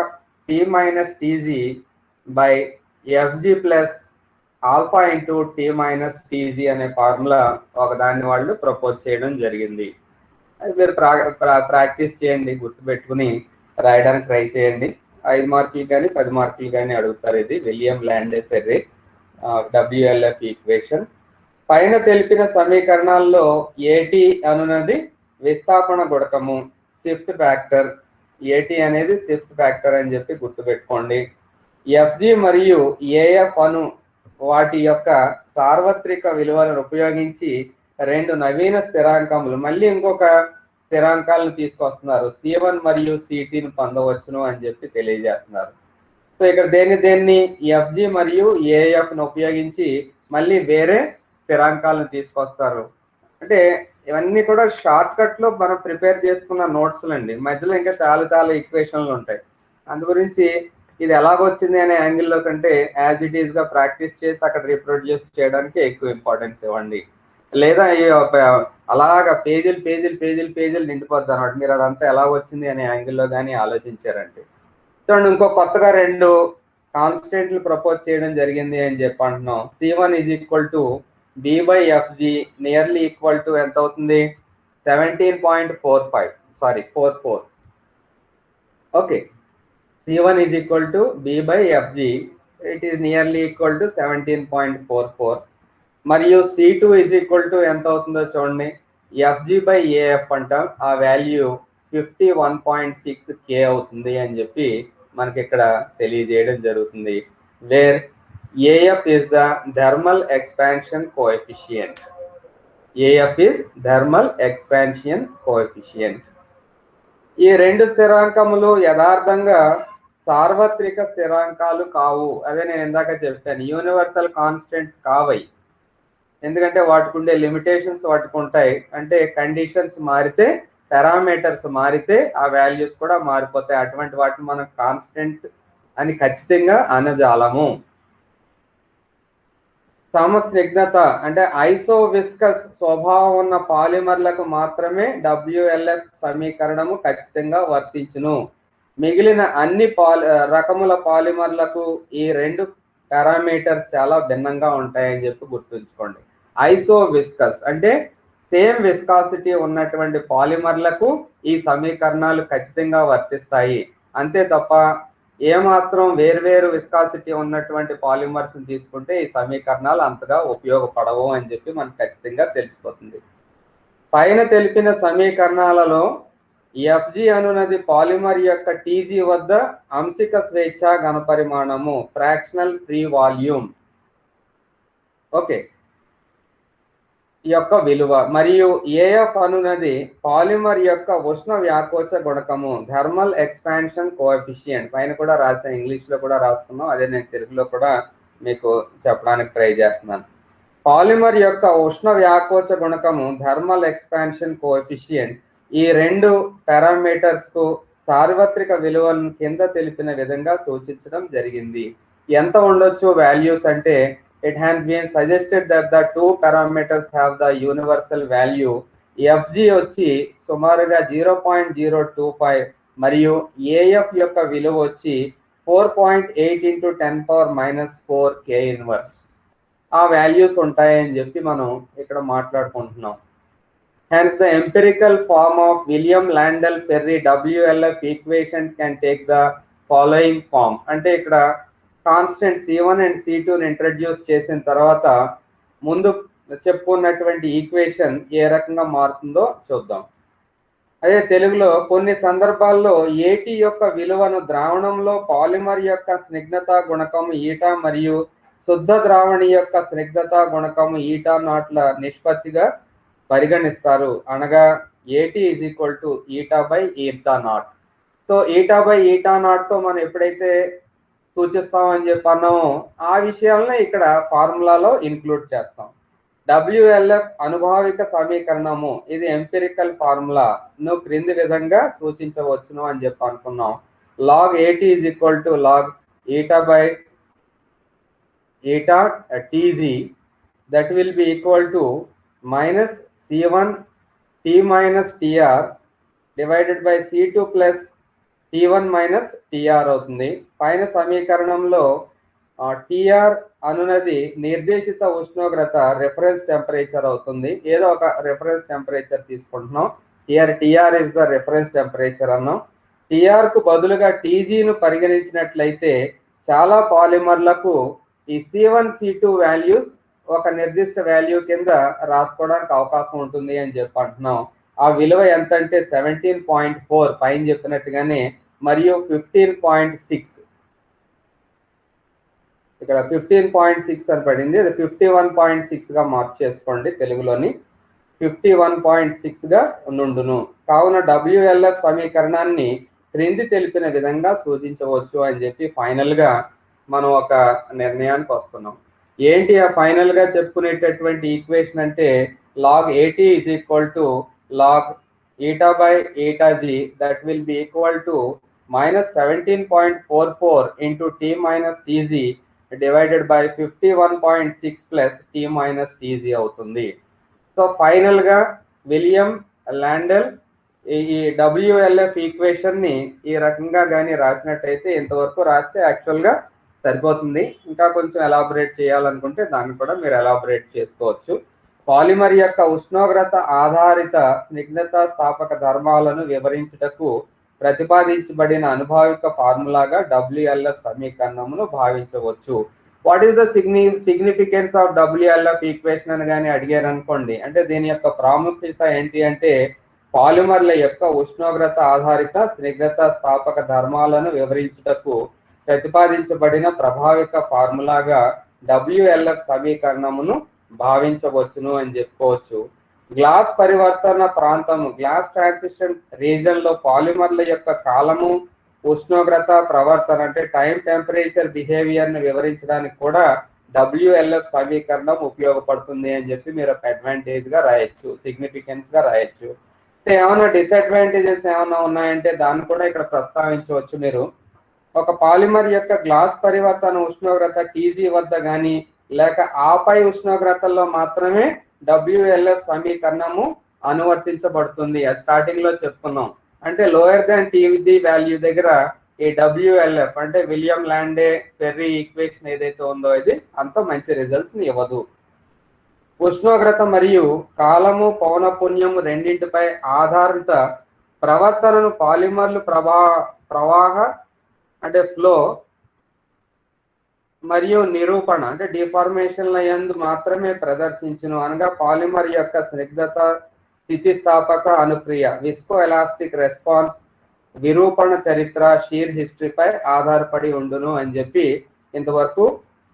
T minus TG by FG plus alpha into T minus TG అనే formula ఒకదాన్ని వాళ్ళు propose చేయడం జరిగింది. అది మీరు practice చేయండి, గుర్తుపెట్టుకుని రాయడానికి ట్రై చేయండి. 5 మార్కులు కానీ 10 మార్కులు కానీ అడుగుతారు. ఇది విలియం లాండే ఫెర్రీ WLF ఈక్వేషన్. పైన తెలిపిన సమీకరణాల్లో AT అనున్నది విస్థాపన గుణకము, షిఫ్ట్ ఫ్యాక్టర్. AT అనేది షిఫ్ట్ ఫ్యాక్టర్ అని చెప్పి గుర్తుపెట్టుకోండి. FG మరియు AF అను వాటి యొక్క సార్వత్రిక విలువలను ఉపయోగించి రెండు నవీన స్థిరాంకములు, మళ్ళీ ఇంకొక స్థిరాంకాలను తీసుకొస్తున్నారు, C1 మరియు CTని పొందవచ్చును అని చెప్పి తెలియజేస్తున్నారు. సో ఇక్కడ దేన్ని FG మరియు AFను ఉపయోగించి మళ్ళీ వేరే స్థిరాంకాలను తీసుకొస్తారు. అంటే ఇవన్నీ కూడా షార్ట్ కట్ లో మనం ప్రిపేర్ చేసుకున్న నోట్స్లు అండి. మధ్యలో ఇంకా చాలా ఈక్వేషన్లు ఉంటాయి. అందు గురించి ఇది ఎలాగొచ్చింది అనే యాంగిల్లో కంటే యాజ్ ఇట్ ఈస్ గా ప్రాక్టీస్ చేసి అక్కడ రీప్రొడ్యూస్ చేయడానికి ఎక్కువ ఇంపార్టెన్స్ ఇవ్వండి. లేదా అలాగా పేజీలు నిండిపోద్ది అనమాట. మీరు అదంతా ఎలా వచ్చింది అనే యాంగిల్లో కానీ ఆలోచించారంటే. చూడండి, ఇంకో కొత్తగా 2 కాన్స్టెంట్లు ప్రపోజ్ చేయడం జరిగింది అని చెప్పి అంటున్నాం. C1 is equal to B by FG nearly equal to ఎంత అవుతుంది? 17.44. Okay, C1 is equal to B by FG, it is nearly equal to 17.44. మరియు C2 is equal to ఎంత అవుతుందో చూడండి, FG by AF అంటాం. ఆ వాల్యూ 51.6 K అవుతుంది అని చెప్పి మనకి ఇక్కడ తెలియజేయడం జరుగుతుంది. Where AF is the thermal expansion coefficient. AF is thermal expansion coefficient. ఈ రెండు స్థిరాంకములు యథార్థంగా సార్వత్రిక స్థిరాంకాలు కావు. అదే నేను ఇందాక చెప్పాను, యూనివర్సల్ కాన్స్టెంట్స్ కావై. ఎందుకంటే వాటికి ఉండే లిమిటేషన్స్ వాటికి ఉంటాయి. అంటే కండిషన్స్ మారితే, పారామీటర్స్ మారితే ఆ వాల్యూస్ కూడా మారిపోతాయి. అటువంటి వాటిని మనం కాన్స్టెంట్ అని ఖచ్చితంగా అనజాలము. సమస్నిగ్ధత అంటే ఐసోవిస్కస్ స్వభావం ఉన్న పాలిమర్లకు మాత్రమే WLF సమీకరణము ఖచ్చితంగా వర్తించును. మిగిలిన అన్ని రకముల పాలిమర్లకు ఈ 2 పారామీటర్స్ చాలా భిన్నంగా ఉంటాయని చెప్పి గుర్తుంచుకోండి. ఐసోవిస్కస్ అంటే సేమ్ విస్కాసిటీ ఉన్నటువంటి పాలిమర్లకు ఈ సమీకరణాలు ఖచ్చితంగా వర్తిస్తాయి. అంతే తప్ప ఏమాత్రం వేర్వేరు విస్కాసిటీ ఉన్నటువంటి పాలిమర్స్ తీసుకుంటే ఈ సమీకరణాలు అంతగా ఉపయోగపడవు అని చెప్పి మనకు ఖచ్చితంగా తెలిసిపోతుంది. పైన తెలిపిన సమీకరణాలలో ఎఫ్జి అనున్నది పాలిమర్ యొక్క టీజీ వద్ద అంశిక స్వేచ్ఛ ఘనపరిమాణము, ఫ్రాక్షనల్ ఫ్రీ వాల్యూమ్. ఓకే, యొక్క విలువ. మరియు ఏఎఫ్ అనున్నది పాలిమర్ యొక్క ఉష్ణ వ్యాకోచ గుణకము, థర్మల్ ఎక్స్పాన్షన్ కోఎఫిషియంట్. పైన కూడా రాసాను, ఇంగ్లీష్ లో కూడా రాసుకున్నాం, అదే నేను తెలుగులో కూడా మీకు చెప్పడానికి ట్రై చేస్తున్నాను. పాలిమర్ యొక్క ఉష్ణ వ్యాకోచ గుణకము, థర్మల్ ఎక్స్పాన్షన్ కోఎఫిషియంట్, ఈ రెండు పారామీటర్స్ కు సార్వత్రిక విలువలను కింద తెలిపిన విధంగా సూచించడం జరిగింది. ఎంత ఉండొచ్చు వాల్యూస్ అంటే, it has been suggested that the two parameters have the universal value. fg వచ్చి సుమారుగా 0.025 మరియు af యొక్క విలువ వచ్చి 4.8 into 10 power minus 4 k inverse. ఆ వాల్యూస్ ఉంటాయని చెప్పి మనం ఇక్కడ మాట్లాడుకుంటున్నాం. Hence the empirical form of William Landau Perry WLF equation can take the following form. అంటే ఇక్కడ constant C1 and C2 introduce చేసిన తర్వాత ముందు చెప్పుకున్నటువంటి ఈక్వేషన్ ఏ రకంగా మారుతుందో చూద్దాం. అదే తెలుగులో, కొన్ని సందర్భాల్లో ఏటి యొక్క విలువను ద్రావణంలో పాలిమర్ యొక్క స్నిగ్ధత గుణకము ఈటా మరియు శుద్ధ ద్రావణి యొక్క స్నిగ్ధత గుణకము ఈటా నాట్ల నిష్పత్తిగా పరిగణిస్తారు. అనగా ఏటి is equal to eta by eta naught. So eta by eta naught తో మనం ఎప్పుడైతే సూచిస్తామని చెప్పన్నామో ఆ విషయాలను ఇక్కడ ఫార్ములాలో ఇన్క్లూడ్ చేస్తాం. డబ్ల్యూఎల్ఎఫ్ అనుభావిక సమీకరణము, ఇది ఎంపిరికల్ ఫార్ములా ను క్రింది విధంగా సూచించవచ్చును అని చెప్పి అనుకున్నాం. Log AT is equal to log eta by eta TG, that will be equal to minus C1 T minus TR divided by C2 plus T1 minus TR అవుతుంది. పైన సమీకరణంలో TR అనున్నది నిర్దేశిత ఉష్ణోగ్రత, రిఫరెన్స్ టెంపరేచర్ అవుతుంది. ఏదో ఒక రిఫరెన్స్ టెంపరేచర్ తీసుకుంటున్నాం. TR is the reference temperature అన్నాం. TR కు బదులుగా TGను పరిగణించినట్లయితే చాలా పాలిమర్లకు ఈ C1 C2 వాల్యూస్ ఒక నిర్దిష్ట వాల్యూ కింద రాసుకోవడానికి అవకాశం ఉంటుంది అని చెప్పి అంటున్నాం. ఆ విలువ ఎంత అంటే 17.4 పైన చెప్పినట్టుగానే, మరియు 15.6 ఇక్కడ 15.6 అని పడింది, అది 51.6 గా మార్క్ చేసుకోండి. తెలుగులోని 51.6 గా నుండును. కావున WLF సమీకరణాన్ని క్రింది తెలిపిన విధంగా సూచించవచ్చు అని చెప్పి ఫైనల్ గా మనం ఒక నిర్ణయానికి వస్తున్నాం. ఏంటి ఆ ఫైనల్ గా చెప్పుకునేటటువంటి ఈక్వేషన్ అంటే, log AT is equal to log eta by eta G, that will be equal to minus 17.44 into T minus TG divided by 51.6 plus T minus TG అవుతుంది. సో ఫైనల్ గా విలియం లాండెల్ ఈ WLF equation ని ఈ రకంగా కానీ రాసినట్టయితే, ఇంతవరకు రాస్తే actual గా సరిపోతుంది. ఇంకా కొంచెం ఎలాబొరేట్ చేయాలనుకుంటే దాన్ని కూడా మీరు ఎలాబొరేట్ చేసుకోవచ్చు. పాలిమర్ యొక్క ఉష్ణోగ్రత ఆధారిత స్నిగ్ధత స్థాపక ధర్మాలను వివరించుటకు ప్రతిపాదించబడిన అనుభావిక ఫార్ములాగా WLF సమీకరణమును భావించవచ్చు. What is the significance of WLF equation అని కానీ అడిగారు అనుకోండి, అంటే దీని యొక్క ప్రాముఖ్యత ఏంటి అంటే, పాలిమర్ల యొక్క ఉష్ణోగ్రత ఆధారిత స్నిగ్ధత స్థాపక ధర్మాలను వివరించుటకు ప్రతిపాదించబడిన ప్రభావిక ఫార్ములాగా WLF సమీకరణమును భావించవచ్చును అని చెప్పుకోవచ్చు. గ్లాస్ పరివర్తన ప్రాంతము, గ్లాస్ ట్రాన్సిషన్ రీజన్ లో పాలిమర్ల యొక్క కాలము, ఉష్ణోగ్రత ప్రవర్తన అంటే టైం టెంపరేచర్ బిహేవియర్ ను వివరించడానికి కూడా WLF సమీకరణం ఉపయోగపడుతుంది అని చెప్పి మీరు ఒక అడ్వాంటేజ్ గా రాయొచ్చు, సిగ్నిఫికెన్స్ గా రాయొచ్చు. ఏమైనా డిసడ్వాంటేజెస్ ఏమైనా ఉన్నాయంటే దాన్ని కూడా ఇక్కడ ప్రస్తావించవచ్చు మీరు. ఒక పాలిమర్ యొక్క గ్లాస్ పరివర్తన ఉష్ణోగ్రత TG వద్ద కానీ లేక ఆపై ఉష్ణోగ్రతల్లో మాత్రమే WLF సమీకరణము అనువర్తించబడుతుంది. అది స్టార్టింగ్ లో చెప్పుకున్నాం. అంటే లోయర్ దాన్ TG వాల్యూ దగ్గర ఈ WLF అంటే విలియం లాండే పెర్రీ ఈక్వేషన్ ఏదైతే ఉందో ఇది అంత మంచి రిజల్ట్స్ ని ఇవ్వదు. ఉష్ణోగ్రత మరియు కాలము, పౌనపున్యము రెండింటిపై ఆధారిత ప్రవర్తనను పాలిమర్లు ప్రవాహ అంటే ఫ్లో మరియు నిరూపణ అంటే డిఫార్మేషన్ల యందు మాత్రమే ప్రదర్శించును. అనగా పాలిమర్ యొక్క స్నిగ్ధత స్థితిస్థాపక అనుక్రియ, విస్కో ఎలాస్టిక్ రెస్పాన్స్, విరూపణ చరిత్ర, షీర్ హిస్టరీపై ఆధారపడి ఉండును అని చెప్పి ఇంతవరకు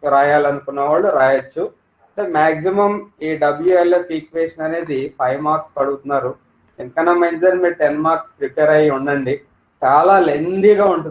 రాయాలనుకున్న వాళ్ళు రాయొచ్చు. అంటే మాక్సిమం ఈ WLF ఈక్వేషన్ అనేది 5 మార్క్స్ అడుగుతున్నారు. ఎందుకన్నా మంచిదని మీరు 10 మార్క్స్ ప్రిపేర్ అయ్యి ఉండండి. చాలా లెందీగా ఉంటుంది.